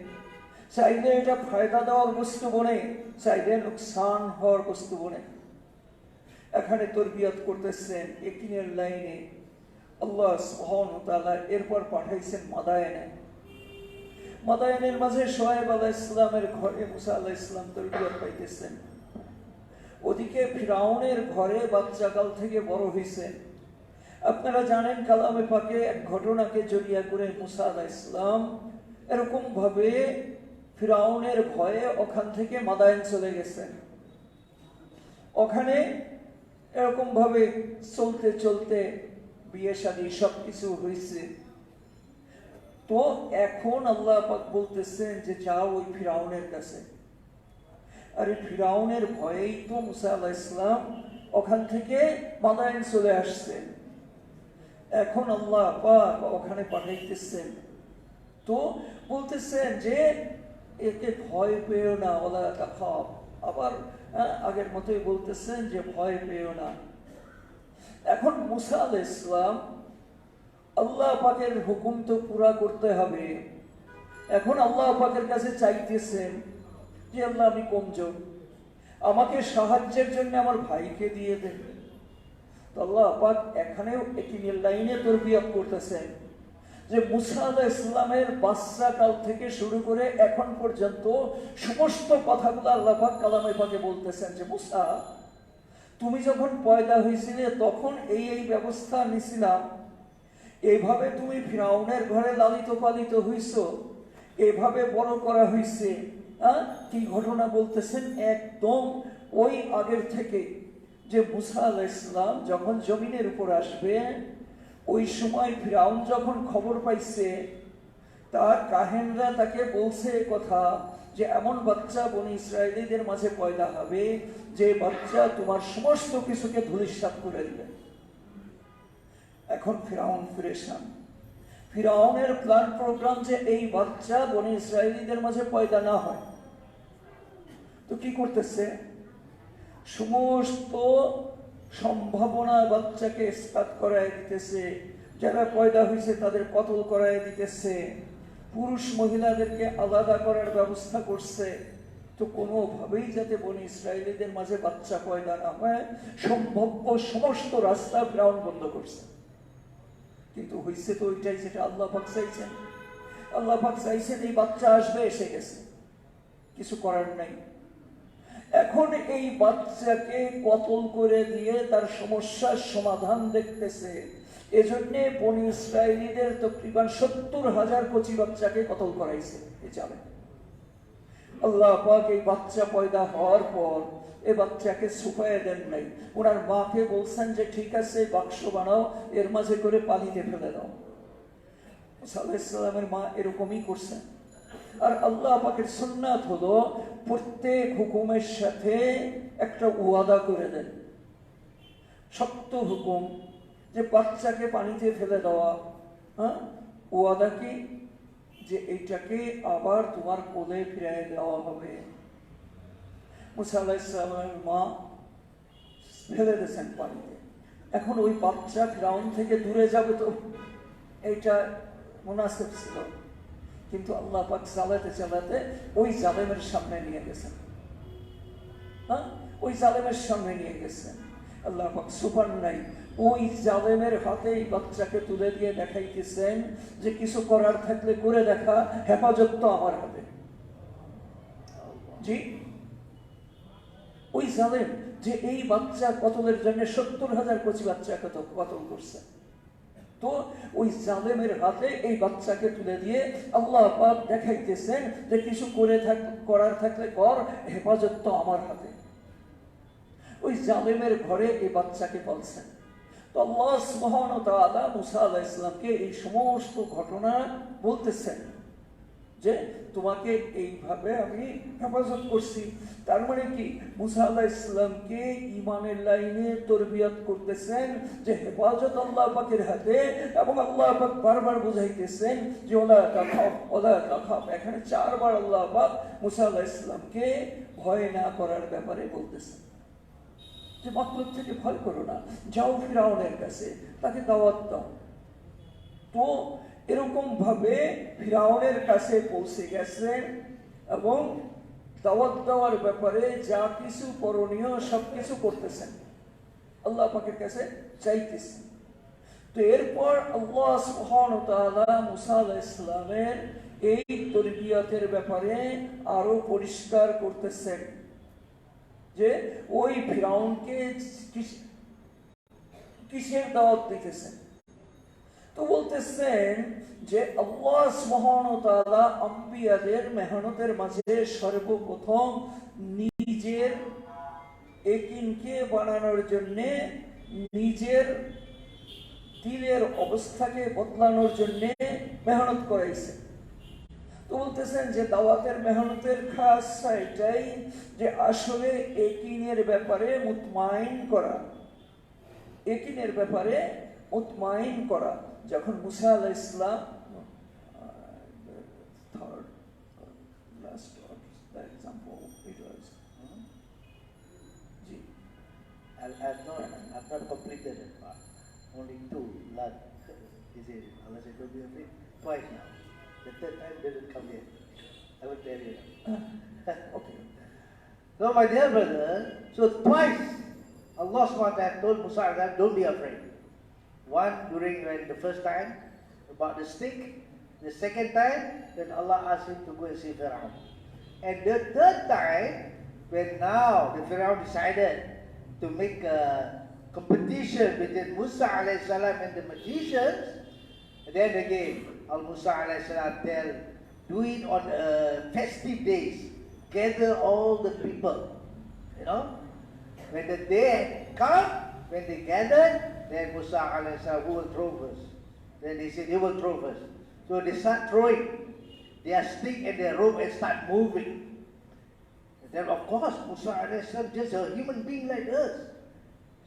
চাইলে এটা ফায়দা দেওয়ার বস্তু বনে, চাইলে নুকসান হওয়ার বস্তু বনে। এখানে তরবিয়ত করতেছেন ইয়াকিনের লাইনে আল্লাহ সুবহানাহু ওয়া তাআলা। এরপর পাঠাইছেন মাদায়েনে। মাদায়েনের মাঝে শুআয়ব আলাইহিস সালামের ঘরে মুসা আলাইহিস সালাম তরবিয়ত পাইতেছেন। ওদিকে ফিরাউনের ঘরে বাচ্চাকাল থেকে বড় হয়েছেন। আপনারা জানেন কালামে পাকে এক ঘটনাকে জড়িয়ে করে মুসা আলাইহিস সালাম এরকম ভাবে ফিরাউনের ভয়ে ওখান থেকে মাদায়েন চলে গেছেন। ওখানে এরকম ভাবে চলতে চলতে বিয়ে শাদী সবকিছু হয়েছে। তো এখন আল্লাহ পাক বলতেছেন যে যাও ওই ফিরাউনের কাছে। আর এই ফিরাউনের ভয়েই তো মুসা আলাইহিস সালাম ওখান থেকে মাদায়েন চলে আসছেন। এখন আল্লাহ পাক ওখানে পাঠাইতেছেন, তো বলতেছেন যে একে ভয় পেও না, ওলা তাখাফ। আবার আগের মতোই বলতেছেন যে ভয় পেও না। এখন মুসা আলাইহিস সালাম আল্লাহ পাকের হুকুম তো পুরা করতে হবে। এখন আল্লাহ পাকের কাছে চাইতেছেন যে আল্লাহ আমি কমজোর, আমাকে সাহায্যের জন্য আমার ভাইকে দিয়ে দেন। তো আল্লাহ পাক এখানেও ইয়াকিনের লাইনে তরবিয়ত করতেছেন, যে মুসা আলাইহিস সালামের বাচ্চা কাল থেকে শুরু করে এখন পর্যন্ত সমস্ত কথাগুলো আল্লাহ পাক কালামে পাকে বলতেছেন, যে মুসা তুমি যখন পয়দা হয়েছিলে তখন এই এই ব্যবস্থা নিছিলাম, এইভাবে তুমি ফিরাউনের ঘরে লালিত পালিত হইছ, এইভাবে বড় করা হয়েছে। কি ঘটনা বলতেছেন? একদম ওই আগের থেকে, যে মুসা আলাইহিস সালাম যখন জমিনের উপর আসবে, ওই সময় ফিরাউন যখন খবর পাইছে, তার কাহেনরা তাকে বলছে কথা, যে এমন বাচ্চা বনি ইসরায়েলীদের মাঝে পয়দা হবে যে বাচ্চা তোমার সমস্ত কিছুকে ধূলিসাৎ করে দিবে। এখন ফিরাউন পরেশান। ফিরাউনের প্ল্যান প্রোগ্রাম যে এই বাচ্চা বনি ইসরায়েলীদের মাঝে পয়দা না হয়। তো কি করতেছে? সমস্ত সম্ভাবনা বাচ্চাকে ইসকাত করায় দিতেছে, যারা পয়দা হয়েছে তাদের কতল করায় দিতেছে, পুরুষ মহিলাদেরকে আলাদা করার ব্যবস্থা করছে। তো কোনোভাবেই যাতে বনি ইসরায়েলিদের মাঝে বাচ্চা পয়দা না হয়, সম্ভাব্য সমস্ত রাস্তা ফিরআউন বন্ধ করছে। কিন্তু হয়েছে তো ওইটাই যেটা আল্লাহ পাক চাইছেন। আল্লাহ পাক চাইছেন এই বাচ্চা আসবে, এসে গেছে, কিছু করার নাই। এখন এই বাচ্চাকে কতল করে দিয়ে তার সমস্যার সমাধান দেখতেছে। এজন্য বনি ইসরায়েলীদের তকরিবান 70,000 কচি বাচ্চাকে কতল করাইছে। এই যাবে আল্লাহ পাক এই বাচ্চা পয়দা হওয়ার পর এই বাচ্চাকে ছুপায় দেন নাই, ওনার মাকে বলছেন যে ঠিক আছে বাক্স বানাও, এর মাঝে করে পানিতে ফেলে দাও। মুসা আলাইহিস সালামের মা এরকমই করছেন। আর আল্লাহ পাকের সুন্নাত হলো প্রত্যেক হুকুমের সাথে একটা ওয়াদা করে দেন, শক্ত হুকুম, যে বাচ্চাকে পানিতে ফেলে দেওয়া। হ্যাঁ, ওয়াদা কি? যে এইটাকে আবার তোমার কোলে ফিরিয়ে দেওয়া হবে। মুসা আলাইহিস সালামের মা ফেলে দিয়েছেন পানিতে। এখন ওই বাচ্চা ফিরআউন থেকে দূরে যাবে, তো এইটা মুনাসিব ছিল, কিন্তু আল্লাহ পাক চালাতে চালাতে ওই জালেমের সামনে নিয়ে গেছেন। হ্যাঁ, ওই জালেমের সামনে নিয়ে গেছেন। আল্লাহ পাক সুপার নাই, ওই জালেমের হাতে এই বাচ্চাকে তুলে দিয়ে দেখাইতেছেন যে কিছু করার থাকলে করে দেখা, হেফাজত তো আমার হাতে। জি, ওই জালেম যে এই বাচ্চা কতলের জন্য 70,000 কচি বাচ্চা কতল করছে, তো ওই জালেমের হাতে এই বাচ্চাকে তুলে দিয়ে আল্লাহ পাক দেখাইতেছেন যে কিছু করার থাকলে কর, হেফাজত তো আমার হাতে। ওই জালেমের ঘরে এই বাচ্চাকে পালছেন। তো আল্লাহ সুবহানাহু ওয়া তাআলা মুসা আলাইহিস সালামকে এই সমস্ত ঘটনা বলতেছেন যে তোমাকে এইভাবে আমি হেফাজত করছি। তার মানে কি, মুসা আলাইহিস সালামকে ঈমানের লাইনে তরবিয়ত করতেছেন যে হেফাজত আল্লাহ পাকের হাতে, এবং আল্লাহ পাক বারবার বুঝাইতেছেন যে ওলা তাখাফ, ওলা তাখাফ। এখানে 4 বার আল্লাহ পাক মুসা আলাইহিস সালামকে ভয় না করার ব্যাপারে বলতেছেন, যে মতলব থেকে ভয় করো না, যাও ফিরআউনের কাছে, তাকে দাওয়াত দাও। তো এরকম ভাবে ফিরআউনের কাছে পৌঁছে গেছেন এবং দাওয়াত দেওয়ার ব্যাপারে যা কিছু করণীয় সবকিছু করতেছেন, আল্লাহ পাকের কাছে চাইতেছেন। তো এরপর আল্লাহ সুবহানাহু ওয়া তাআলা মুসা আলাইহিস সালামের এই তরবিয়তের ব্যাপারে আরো পরিষ্কার করতেছেন যে ওই ফিরআউনকে কিসের দাওয়াত দিতেছেন। তো বলতেছেন যে আল্লাহ সুবহানাহু ওয়া তাআলা আম্বিয়াদের মেহনতের মাঝে সর্বপ্রথম নিজের ইয়াকিনকে বানানোর জন্য, নিজের দিলের অবস্থাকে বদলানোর জন্য মেহনত করাইছে। তো বলতেছেন যে দাওয়াতের মেহনতের খাস এটাই যে আসলে ইয়াকিনের ব্যাপারে মুতমাইন করা, ইয়াকিনের ব্যাপারে মুতমাইন করা। যখন মুসা আলাইহিস সালাম third last example it was G I've not completed it. Only 2 last. Is it? Allah said, don't be afraid. Twice now. The third time didn't come yet. I will tell you. okay. So my dear brother, so twice Allah SWT told Musa that don't be afraid. One during when the first time about the stick, the second time then Allah asked him to go and see Pharaoh. And the third time when now the Pharaoh decided to make a competition between Musa alayhi salam and the magicians, then again Musa alayhi salam tell, do it on festive days, gather all the people, you know. When the day come, when they gathered, then Musa alayhi salam, who will throw first? Then they said, you will throw first. So they start throwing their stick and their rope and start moving. And then of course Musa alayhi salam just a human being like us.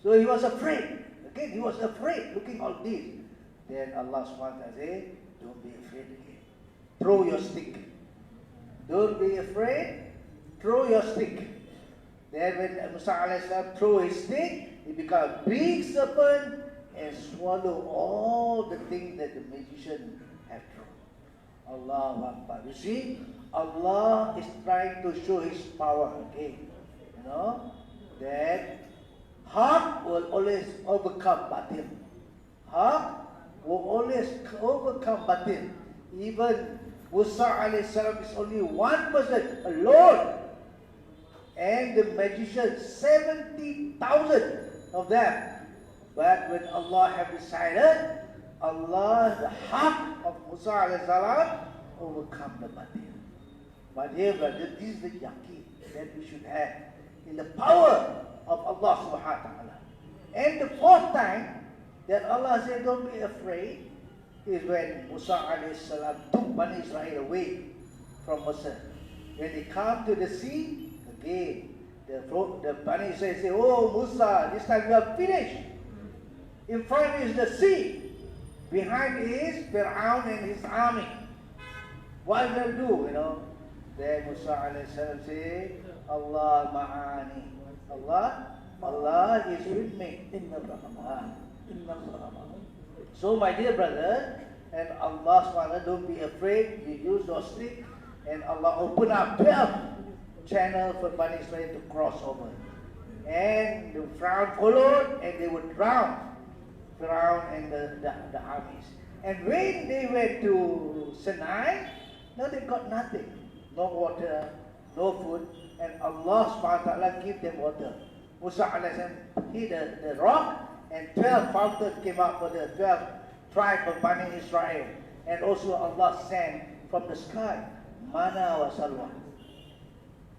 So he was afraid. Again, he was afraid looking all this. Then Allah SWT said, don't be afraid again. Throw your stick. Don't be afraid. Throw your stick. Then when Musa alayhi salam threw his stick, it became a big serpent and swallowed all the things that the magician had thrown. Allahu Akbar. You see, Allah is trying to show His power again. You know, that Haq will always overcome batil. Haq will always overcome batil. Even Musa alayhi salam is only one person alone. And the magicians, 70,000 of them. But when Allah have decided, Allah, the Haq of Musa alayhi salam, overcome the batil. My dear brother, this is the yaqeen that we should have in the power of Allah subhanahu wa ta'ala. And the fourth time that Allah said, don't be afraid, is when Musa alayhi salam took Bani Israel away from Masr. When they come to the sea, again, the Bani Israel say, oh Musa, this time we are finished. In front is the sea. Behind is Fir'aun and his army. What will they do, you know? Then Musa alayhi salam say, Allah ma'ani. Allah is with me. Inna Rahman. Inna Rahman. So my dear brother, and Allah SWT, don't be afraid. You use your stick, and Allah open up 12 channels for Bani Israel to cross over. And the Pharaoh followed, and they would drown Pharaoh and the armies. And when they went to Sinai, now they got nothing. No water, no food, and Allah SWT give them water. Musa alayhi salam hit the rock, and 12 fountains came out for the 12 tribes of Bani Israel. And also Allah sent from the sky manna wa salwa.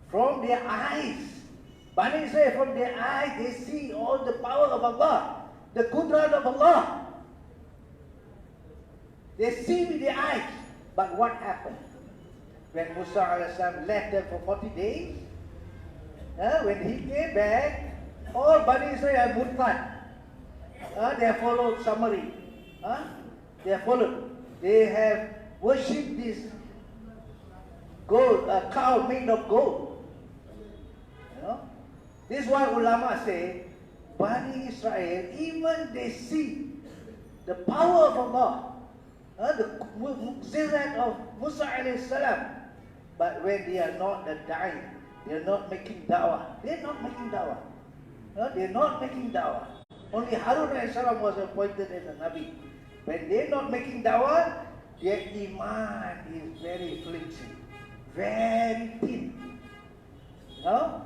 From their eyes, Bani Israel, from their eyes, they see all the power of Allah, the qudrat of Allah. They see with their eyes. But what happened? When Musa alayhi salam left them for 40 days, when he came back, all Bani Israel are murtad. They have followed summary. They have followed. They have worshipped this gold, a cow made of gold. You know? This is why ulama say, Bani Israel, even they see the power of Allah, the mu'jizat of Musa alayhi salam, but when they are not dying, they are not making da'wah. They are not making da'wah. They are not making da'wah. Only Harun alayhi salam was appointed as a Nabi. When they are not making da'wah, their iman is very flimsy, very thin. No?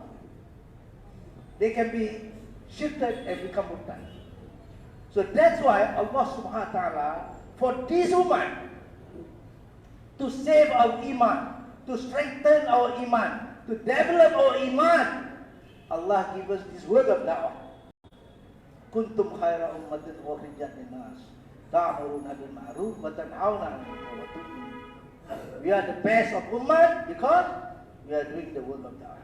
They can be shifted and become murtad. So that's why Allah subhanahu wa ta'ala, for this ummah, to save our iman, to strengthen our iman, to develop our iman, Allah gives us this word of da'wah. Kuntum khaira ummatin ukhrijat linnas ta'muruna bil ma'ruf wa tanhauna 'anil munkar wa tu'minuna. We are the best of ummah because we are doing the work of da'wah.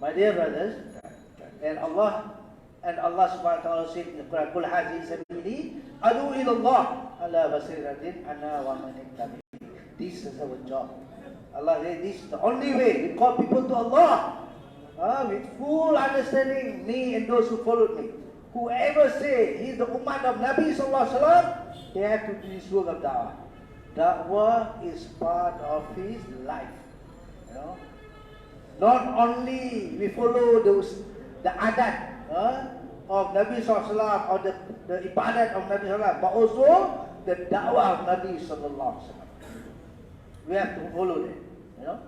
My dear brothers, and Allah subhanahu wa ta'ala said in the Quran, Qul hazihi sabili adu ila Allah ala basiratin ana wa man ittabi. This is our job. Allah said this is the only way. We call people to Allah with full understanding, me and those who followed me. Whoever say he's the ummah of Nabi sallallahu alaihi wasallam, they have to do this work of da'wah. Da'wah is part of his life. You know? Not only we follow the adat of Nabi sallallahu alaihi wasallam or the ibadat of Nabi sallallahu alaihi wasallam, but also the da'wah of Nabi sallallahu alaihi wasallam. We have to follow that. You know?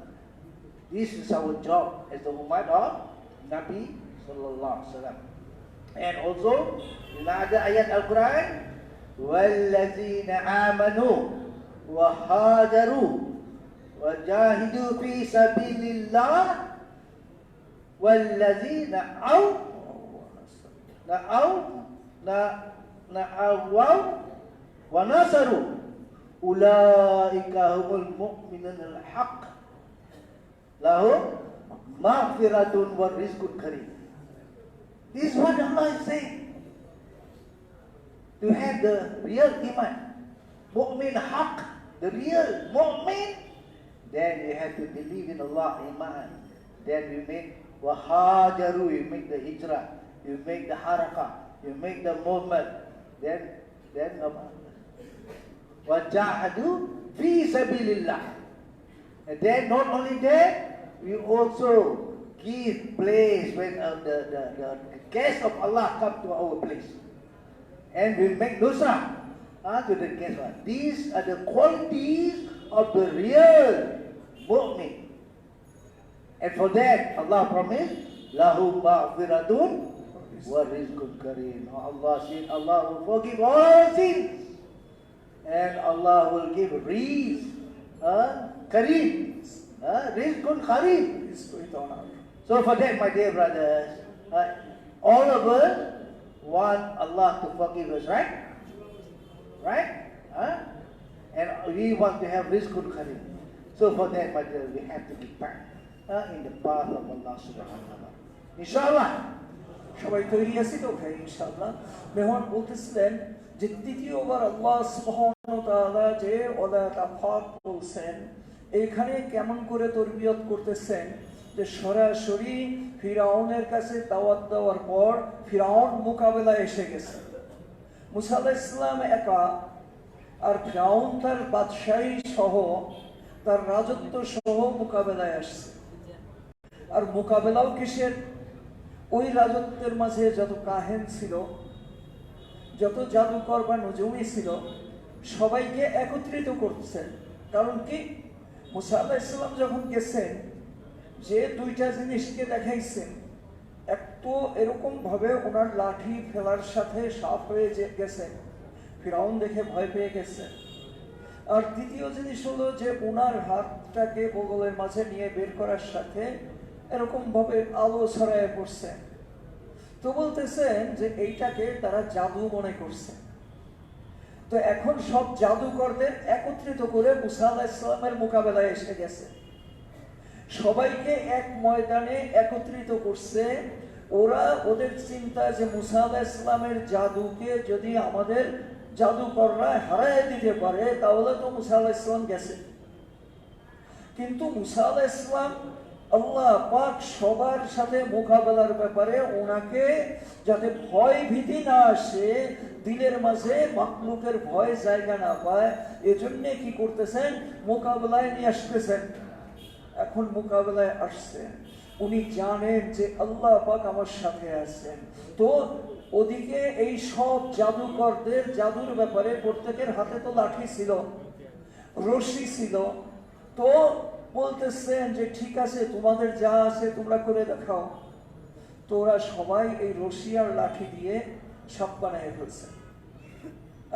This is our job as the ummah of Nabi sallallahu alaihi wasallam. And also in another ayat Al-Quran, وَالَّذِينَ آمَنُوا وَهَاجَرُوا وَجَاهِدُوا فِي سَبِيلِ اللَّهِ وَالَّذِينَ نَأَوَّوْا وَنَصَرُوا أُولَئِكَ هُمُ الْمُؤْمِنُونَ الْحَقُّ لَهُمْ مَغْفِرَةٌ وَرِزْقٌ كَرِيمٌ. This is what Allah is saying. To have the real iman, mu'min haq, the real mu'min, then you have to believe in Allah, Iman. Then you make wahajaru, you make the hijrah, you make the harakah, you make the movement. Then wajahadu fi sabilillah. And then not only that, we also give place when the guest of Allah come to our place. And we make nusrah to the guest. These are the qualities of the real mu'min. And for that, Allah promised, lahum ma'firatun wa rizqun kareem. Allah said, Allah will forgive all sins. And Allah will give rizq, kareem, rizqun kareem. So for that, my dear brothers, all of us want Allah to forgive us, right? Right? And we want to have rizqun kareem. So for that, my dear, we have to be back in the path of Allah subhanahu wa ta'ala. Inshallah. সবাই তৈরি আছি তো ভাই ইনশাআল্লাহ। মেহমান বলতেছিলেন যে দ্বিতীয়বার আল্লাহ সুবহানাহু ওয়া তাআলা যে ওয়ালা তাফাত বলছেন, এখানে কেমন করে তরবিয়ত করতেছেন যে সরাসরি ফিরাউনের কাছে দাওয়াত দেওয়ার পর ফিরাউন মোকাবেলায় এসে গেছে। মুসা আলাইহিস সালাম একা, আর ফিরাউন তার বাদশাহী সহ তার রাজত্ব সহ মোকাবেলায় আসছে। আর মোকাবেলাও কিসের? ওই রাজত্বের মাঝে যত কাহেন ছিল, যত জাদুকর বা নজুমি ছিল, সবাইকে একত্রিত করছেন। কারণ কি, মুসা আলাইহিস সালাম যখন গেছেন, যে দুইটা জিনিসকে দেখাইছেন, এক তো এরকম ভাবে ওনার লাঠি ফেলার সাথে সাপ হয়ে গেছেন, ফিরাউন দেখে ভয় পেয়ে গেছেন। আর দ্বিতীয় জিনিস হলো যে ওনার হাতটাকে বগলের মাঝে নিয়ে বের করার সাথে এরকম ভাবে আলো ছড়ায় পড়ছে। তো বলতেছেন যে এইটাকে তারা জাদু মনে করছে। তো এখন সব জাদুকরদের একত্রিত করে মুসা আলাইহিস সালামের মোকাবেলায় এসে গেছে। সবাইকে এক ময়দানে একত্রিত করছে। ওরা ওদের চিন্তা যে মুসা আলাইহিস সালামের জাদুকে যদি আমাদের জাদুকররা হারায় দিতে পারে তাহলে তো মুসা আলাইহিস সালাম গেছে। কিন্তু মুসা আলাইহিস সালাম আল্লাহ পাক সবার সাথে মোকাবেলার ব্যাপারে ওনাকে যাতে ভয় ভীতি না আসে, দিলের মাঝে মাখলুকের ভয় জায়গা না পায়, এজন্য কি করতেছেন, মোকাবেলায় নিয়ে আসতেছেন। এখন মোকাবেলায় আসছেন, উনি জানেন যে আল্লাহ পাক আমার সাথে আছেন। তো ওদিকে এই সব জাদুকরদের জাদুর ব্যাপারে প্রত্যেকের হাতে তো লাঠি ছিল, রশি ছিল। তো বলতেছেন যে ঠিক আছে, তোমাদের যা আছে তোমরা করে দেখাও। তো ওরা সবাই এই রশি আর লাঠি দিয়ে সাপ বানিয়ে ফেলছে।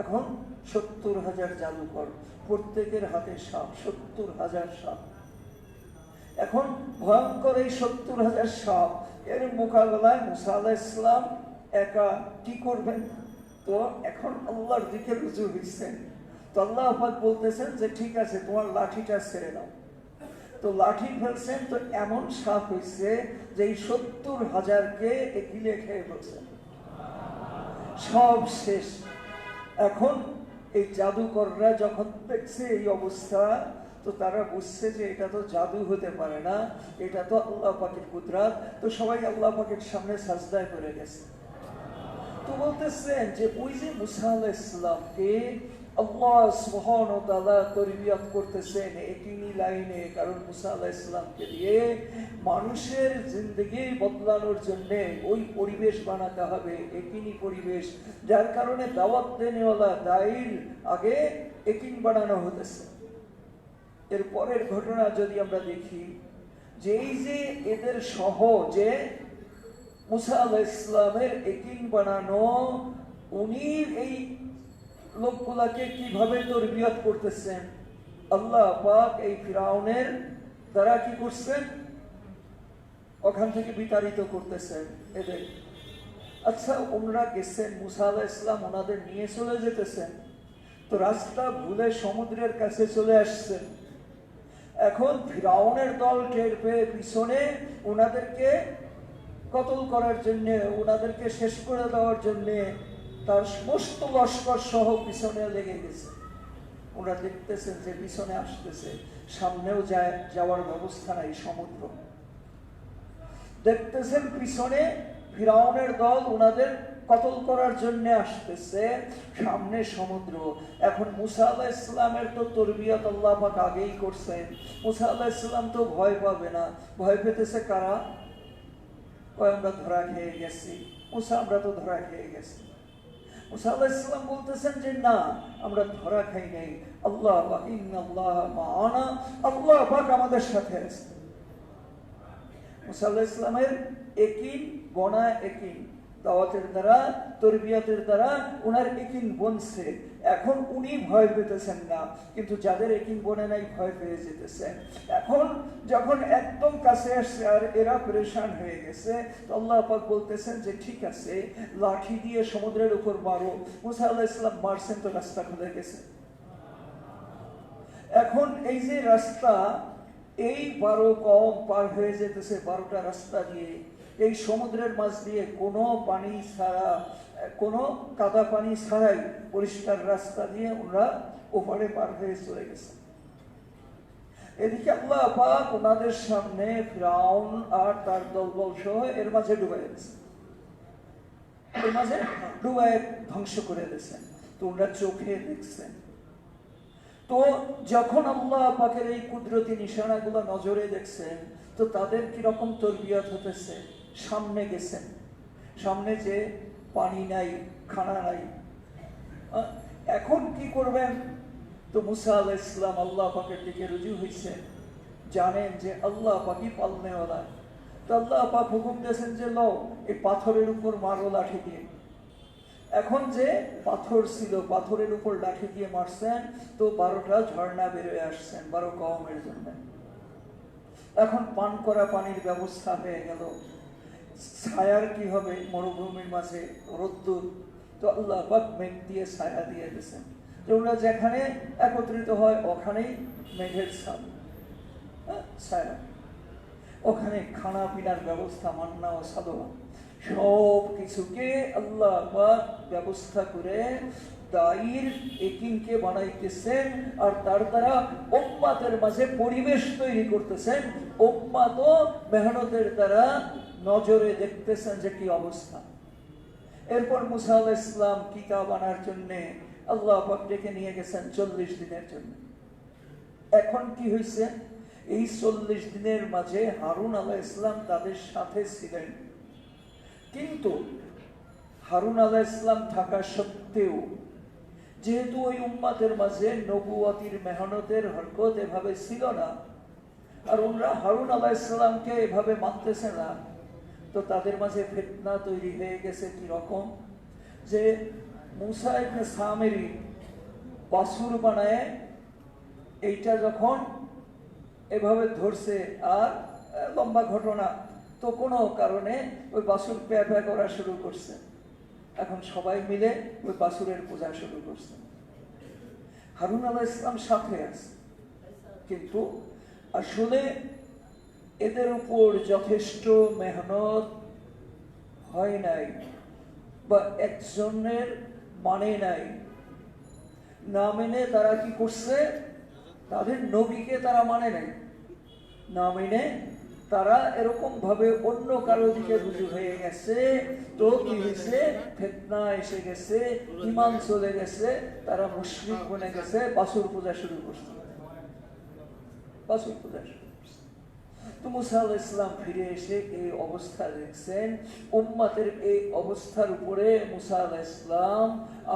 এখন 70,000 জাদুকর, প্রত্যেকের হাতে সাপ, 70,000 সাপ। এখন ভয়ঙ্কর এই 70,000 সাপ, এর মোকাবেলায় মুসা আলাইহিস সালাম একা কি করবেন? তো এখন আল্লাহর দিকে রুজু হইছেন। তো আল্লাহ পাক বলতেছেন যে ঠিক আছে, তোমার লাঠিটা ছেড়ে দাও। তো লাঠি ফেলছেন, তো এমন সাপ হয়েছে যে এই 70,000কে গিলে খেয়ে ফেলছেন, সব শেষ। এখন এই জাদুকররা যখন দেখছে এই অবস্থা, তো তারা বুঝছে যে এটা তো জাদু হতে পারে না, এটা তো আল্লাহ পাকের কুদরত। তো সবাই আল্লাহ পাকের সামনে সাজদায় করে গেছে। তো বলতেছেন যে ওই যে মুসা আলাইহিস সালামকে আল্লাহ সুবহানাহু ওয়া তাআলা তরবিয়ত করতেছেন একই লাইনে, কারণ মুসা আলাইহিস সালামকে দিয়ে মানুষের জিন্দেগি বদলানোর জন্য ওই পরিবেশ বানাতে হবে, একই পরিবেশ, যার কারণে দাওয়াত দেনেওয়ালা দায়ীর আগে একই বানানো হতেছে। এর পরের ঘটনা যদি আমরা দেখি, যে এই যে এদের সহ যে মুসা আলাইহিস সালামের একই বানানো, উনি এই লোকগুলাকে কিভাবে তরবিয়ত করতেছেন, আল্লাহ পাক এই ফিরাউনের দ্বারা কি করছেন, ওখান থেকে বিতাড়িত করতেছেন এদের। আচ্ছা, ওনারা গেছেন, মুসা আলাইহিস সালাম ওনাদের নিয়ে চলে যেতেছেন, তো রাস্তা ভুলে সমুদ্রের কাছে চলে আসছেন। এখন ফিরাউনের দল টের পেয়ে পিছনে ওনাদেরকে কতল করার জন্য, ওনাদেরকে শেষ করে দেওয়ার জন্য তার সমস্ত লস্কর সহ পিছনে লেগে গেছে। ওরা দেখতেছেন যে পিছনে আসতেছে, সামনেও যাওয়ার ব্যবস্থা নাই, সমুদ্র। দেখতেছেন পিছনে ফিরাউনের দল ওনাদের কতল করার জন্য আসতেছে, সামনে সমুদ্র। এখন মুসা আলাইহিস সালামের তো তরবিয়ত আল্লাহ পাক আগেই করছেন। মুসা আলাইহিস সালাম তো ভয় পাবে না। ভয় পেতেছে কারা? কয় আমরা ধরা খেয়ে গেছি। মুসা আমরা তো ধরা খেয়ে গেছি। মুসা আলাইহিস সালাম বলতেছেন যে না, আমরা ধরা খাই নাই, আল্লাহ পাক ইন্নাল্লাহ মাআনা, আল্লাহ পাক আমাদের সাথে আছে। মুসা আলাইহিস সালামের ইয়াকিন বনা ইয়াকিন, দাওয়াতের দ্বারা তরবিয়তের দ্বারা ওনার ইয়াকিন বনছে। এখন উনি ভয় পেতেছেন না, কিন্তু যাদের ইয়াকিন বনে নাই ভয় পেয়ে যেতেছেন। এখন যখন একদম কাছে আসছে আর এরা পরেশান হয়ে গেছে, তো আল্লাহ পাক বলতেছেন যে ঠিক আছে, লাঠি দিয়ে সমুদ্রের উপর মারো। মুসা আলাইহিস সালাম মারছেন, তো রাস্তা খুলে গেছে। এখন এই যে রাস্তা, এই 12 কওম পার হয়ে যেতেছে 12টা রাস্তা দিয়ে, এই সমুদ্রের মাঝ দিয়ে কোনো পানি ছাড়া, কোনো কাদা পানি ছাড়াই পরিষ্কার রাস্তা দিয়ে ওরা ওপারে পার হয়ে চলে গেছে। এদিকে আল্লাহ পাক ওনাদের সামনে ফিরাউন আর তার দলবল সহ এর মাঝে ডুবাই দিয়েছে, এর মাঝে ডুবাই ধ্বংস করে দিয়েছেন। তো ওরা চোখে দেখছেন। তো যখন আল্লাহ পাকের এই কুদরতি নিশানাগুলো নজরে দেখছেন, তো তাদের কিরকম তরবিয়ত হতেছে। সামনে গেছেন, সামনে যে পানি নাই, খানা নাই, এখন কি করবেন? তো মুসা আলাইহিস সালাম আল্লাহ পাকের দিকে রুজু হয়েছেন, জানেন যে আল্লাহ পাকই পালনেওয়ালা। তো আল্লাহ পাক হুকুম দিয়েছেন যে লও, এই পাথরের উপর মারো লাঠি দিয়ে। এখন যে পাথর ছিল, পাথরের উপর লাঠি দিয়ে মারছেন, তো 12টা ঝর্ণা বেরোয় আসছেন 12 কওমের জন্য। এখন পান করা পানির ব্যবস্থা হয়ে গেল। ছায়ার কি হবে? মরুভূমির মাঝে রোদ্দুর, তো আল্লাহ পাক মেঘ দিয়ে ছায়া দিয়ে দিয়েছেন। যে ওরা যেখানে একত্রিত হয় ওখানেই মেঘের ছায়া, ওখানে খানা পিনার ব্যবস্থা, মান্না ও সাদোয়া সব কিছুকে আল্লাহ পাক ব্যবস্থা করে দায়ীর ইয়াকিনকে বানাইতেছেন, আর তার দ্বারা উম্মাতের মাঝে পরিবেশ তৈরি করতেছেন। উম্মাত মেহনতের দ্বারা নজরে দেখতেছেন যে কি অবস্থা। এরপর মুসা আলাইহিস সালাম কিতাব আনার জন্য আল্লাহ পাক ডেকে নিয়ে গেছেন 40 দিনের জন্য। এখন কি হয়েছে? এই 40 দিনের মাঝে হারুন আলাইহিস সালাম তাদের সাথে ছিলেন, কিন্তু হারুন আলাইহিস সালাম থাকা সত্ত্বেও যেহেতু ওই উম্মাতের মাঝে নবুয়তির মেহনতের হরকত এভাবে ছিল না, আর ওরা হারুন আলাইহিস সালামকে এভাবে মানতেছে না, তো তাদের মাঝে ফিতনা তৈরি হয়ে গেছে। কি রকম? যে মুসা ইবনে সামিরি বাছুর বানায়, এইটা যখন এভাবে ধরছে, আর লম্বা ঘটনা, তো কোনো কারণে ওই বাছুর প্যা প্যা করা শুরু করছে। এখন সবাই মিলে ওই বাছুরের পূজা শুরু করছে। হারুন আলাইহিস সালাম সাথে আছে, কিন্তু আসলে এদের উপর যথেষ্ট মেহনত হয় নাই, বা একজনের মানে নাই। না মেনে তারা কি করছে? তাদের নবীকে তারা মানে নাই। না মেনে তারা এরকম ভাবে অন্য কারো দিকে রুজু হয়ে গেছে। তো কি হয়েছে? ফিতনা এসে গেছে, ঈমান চলে গেছে, তারা মুশরিক বনে গেছে, বাছুর পূজা শুরু করছে। বাছুর পূজা শুরু করছে। তো মুসা আলাইহিস সালাম ফিরে এসে এই অবস্থা দেখছেন। উম্মতের এই অবস্থার উপরে মুসা আলাইহিস সালাম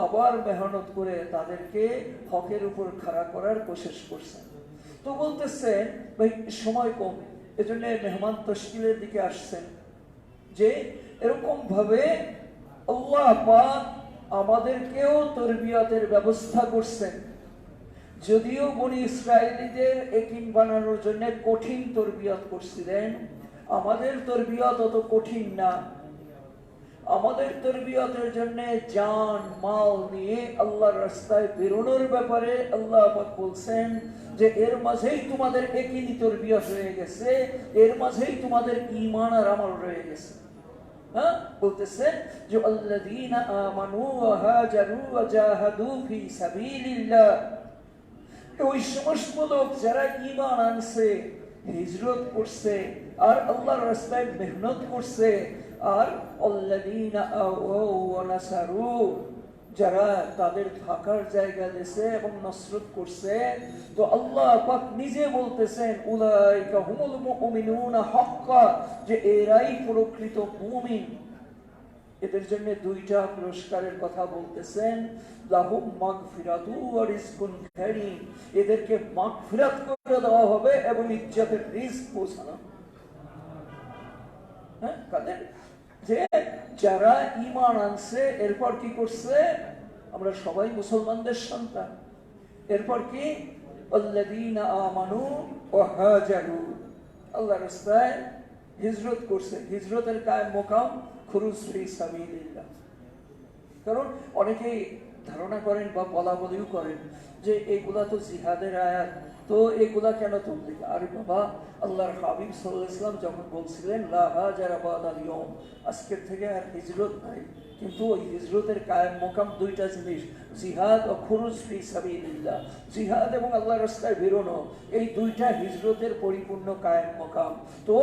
আবার মেহনত করে তাদেরকে হকের উপর খাড়া করার কোশিশ করছেন। তো বলতেছেন ভাই সময় কম, এজন্য মেহমান তশকিলের দিকে আসছেন, যে এরকম ভাবে আল্লাহ পাক আমাদেরকেও তরবিয়তের ব্যবস্থা করছেন। যদিও বনি ইসরায়েলীদের ইয়াকিন বানানোর জন্য কঠিন তরবিয়ত করছিলেন, আমাদের তরবিয়ত অত কঠিন না। আমাদের তরবিয়তের জন্য জান মাল নিয়ে আল্লাহর রাস্তায় বেরোনোর ব্যাপারে আল্লাহ পাক বলছেন যে এর মাঝেই তোমাদের ইয়াকিনি তরবিয়ত রয়ে গেছে, এর মাঝেই তোমাদের ঈমান আর আমল রয়ে গেছে। হ্যাঁ, বলতেছেন যে আল্লাযীনা আমানু ওয়া হাজারু ওয়া জাহাদু ফি সাবিলিল্লাহ ওই সমস্ত লোক যারা ঈমান আনছে, হিজরত করছে আর আল্লাহর রাস্তায় মেহনত করছে, আর আল্লাযীনা আওয়াউ ওয়া নাসারু, যারা তাদের থাকার জায়গা দিয়েছে এবং নসরত করছে, তো আল্লাহ পাক নিজে বলতেছেন উলাইকা হুমুল মুমিনুনা হাক্কা, যে এরাই প্রকৃত মুমিন। এদের জন্য দুইটা পুরস্কারের কথা বলতেছেন, লাহুম মাগফিরাতু ওয়া রিজকুন কারীম, এদেরকে মাগফিরাত করে দেওয়া হবে এবং ইজ্জতের রিজক পৌঁছানো। হ্যাঁ, কাদের? যে যারা ঈমান আনছে, এরপর কি করছে? আমরা সবাই মুসলমানদের সন্তান। এরপর কি? আল্লাযীনা আমানু ওয়া হাজারু, আল্লাহর রাস্তায় হিজরত করছে। হিজরতের কায়েম মোকাম খুরুজ ফি সাবিলিল্লাহ। কারণ অনেকেই ধারণা করেন বা বলা বলিও করেন যে এগুলা তো জিহাদের আয়াত, তো এগুলা কেন তুললি? আরে বাবা, আল্লাহর হাবিব সাল্লাল্লাহু আলাইহি ওয়াসাল্লাম যখন বলছিলেন লা হাজারা বাদাল ইয়াউম, আজকের থেকে আর হিজরত নাই, কিন্তু ওই হিজরতের কায়েম মোকাম দুইটা জিনিস, জিহাদ ও খুরুজ ফি সাবিলিল্লাহ। জিহাদ এবং আল্লাহর রাস্তায় বেরোনো, এই দুইটা হিজরতের পরিপূর্ণ কায়েম মোকাম। তো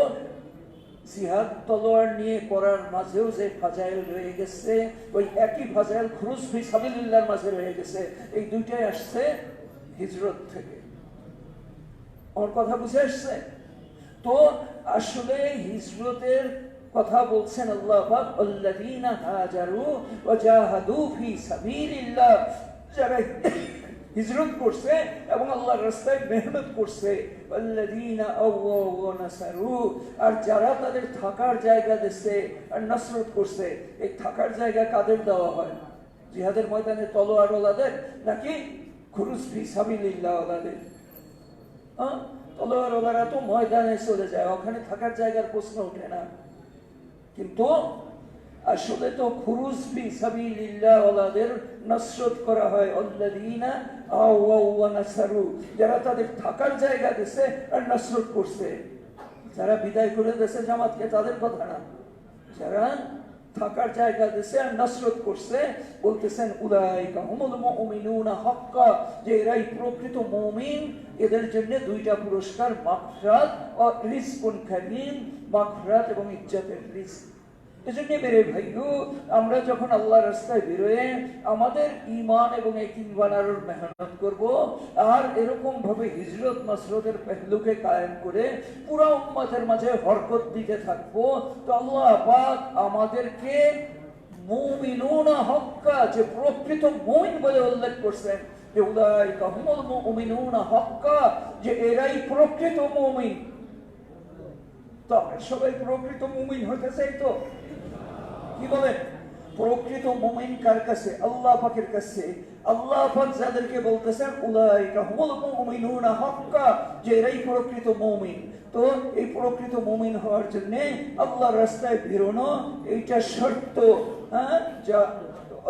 জিহাদ তলোয়ার নিয়ে করার মাঝেও যে ফাজাইল রয়ে গেছে, ওই একই ফাজাইল খুরুজ ফি সাবিলিল্লাহর মাঝে রয়ে গেছে। এই দুইটাই আসছে হিজরত থেকে। আমার কথা বুঝে আসছে? তো আসলে হিজরতের কথা বলছেন আল্লাহ পাক, আল্লাযীনা হাজারু ওয়া জাহাদু ফি সাবিলিল্লাহ, যারা হিজরত করছে এবং আল্লাহর রাস্তায় মেহনত করছে। আল্লাযীনা আওয়াউ ওয়া নাসারু, আর যারা তাদের থাকার জায়গা দিয়েছে আর নসরত করছে। এই থাকার জায়গা কাদের দেওয়া হয়? জিহাদের ময়দানে তলোয়ারওয়ালাদের নাকি খুরুজ ফি সাবিলিল্লাহ ওয়ালাদের? তলোয়ারওয়ালারা তো ময়দানে চলে যায়, ওখানে থাকার জায়গার প্রশ্ন ওঠে না। কিন্তু আসলে তো খুরুজ ফি সাবিলিল্লাহ ওয়ালাদের নসরত করা হয়। আল্লাযীনা আওয়াউ ওয়া নাসারু, যারা তাদের থাকার জায়গা দিয়েছে আর নসরত করছে। যারা বিদায় করে দিয়েছে জামাতকে, তাদের কথা না, যারা থাকার জায়গা দিয়েছে আর নসরত করছে, বলতেছেন উলাইকা হুমুল মুমিনুনা হাক্কা, যে এরাই প্রকৃত মুমিন। এদের জন্য দুইটা পুরস্কার, মাগফিরাত ও রিজকুন কারীম, মাগফিরাত এবং ইজ্জতের রিজক। এজন্য মেরে ভাইও, আমরা যখন আল্লাহর রাস্তায় বেরোয় আমাদের ঈমান এবং ইয়াকিন বানানোর মেহনত করব, আর এরকম ভাবে হিজরত নসরতের পেহলুকে কায়েম করে পুরো উম্মতের মাঝে হরকত দিতে থাকবো, তো আল্লাহ পাক আমাদেরকে মুমিনুনা হাক্কা, যে প্রকৃত মুমিন বলে উল্লেখ করছেন, যে উলাইকা হুমুল মুমিনুনা হাক্কা, যে এরাই প্রকৃত মুমিন। তো আমরা সবাই প্রকৃত মুমিন হতে চাই। তো কি বলেন? প্রকৃত মুমিন কার কাছে? আল্লাহ পাকের কাছে। আল্লাহ পাক যাদেরকে বলতেছেন উলাইকা হুমুল মুমিনুনা হাক্কা, যে এরাই প্রকৃত মুমিন। তো এই প্রকৃত মুমিন হওয়ার জন্য আল্লাহর রাস্তায় বেরোনো এইটা শর্ত। হ্যাঁ, যা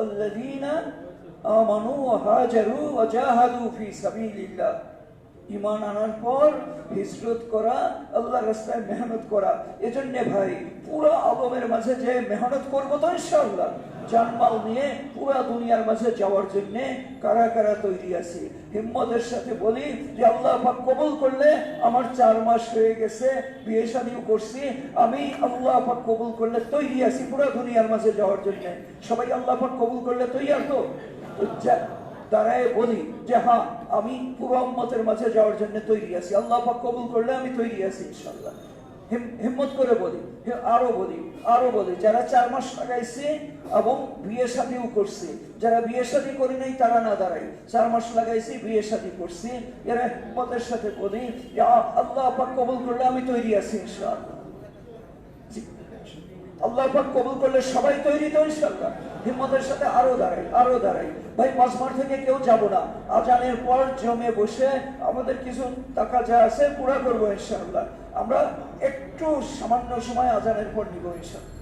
আল্লাযীনা আমানু ওয়া হাজারু ওয়া জাহাদু ফি সাবিলিল্লাহ, ঈমান আনার পর হিজরত করা, আল্লাহর রাস্তায় মেহনত করা। এজন্য ভাই, পুরো আলমের মাঝে যে মেহনত করবো তো ইনশাআল্লাহ, জানমাল নিয়ে পুরো দুনিয়ার মাঝে যাওয়ার জন্য কারা কারা তৈরি আছি? হিম্মতের সাথে বলি যে আল্লাহ পাক কবুল করলে, আমার 4 মাস হয়ে গেছে, বিয়ে শাদীও করছি, আমি আল্লাহ পাক কবুল করলে তৈরি আছি পুরো দুনিয়ার মাঝে যাওয়ার জন্য। সবাই আল্লাহ পাক কবুল করলে তৈরি তো? দাঁড়ায় বলি যে হ্যাঁ, আমি পুরো উম্মতের মাঝে যাওয়ার জন্য তৈরি আছি, আল্লাহ পাক কবুল করলে আমি তৈরি আছি ইনশাআল্লাহ। হিম্মত করে বলি, আরো বলি, যারা 4 মাস লাগাইছে এবং বিয়ে শাদীও করছে, যারা বিয়ে শাদী করি নাই তারা না দাঁড়াই, 4 মাস লাগাইছি, বিয়ে শাদী করছি, এরা হিম্মতের সাথে বলি যে আল্লাহ পাক কবুল করলে আমি তৈরি আছি ইনশাআল্লাহ। আল্লাহ পাক কবুল করলে সবাই তৈরি তো ইনশাআল্লাহ। হিম্মতের সাথে আরো দাঁড়াই। ভাই, মাঝমাঠ থেকে কেউ যাব না, আজানের পর জমে বসে আমাদের কিছু টাকা যা আছে পুরা করবো ইনশাআল্লাহ। আমরা একটু সামান্য সময় আজানের পর নিব ইনশাআল্লাহ।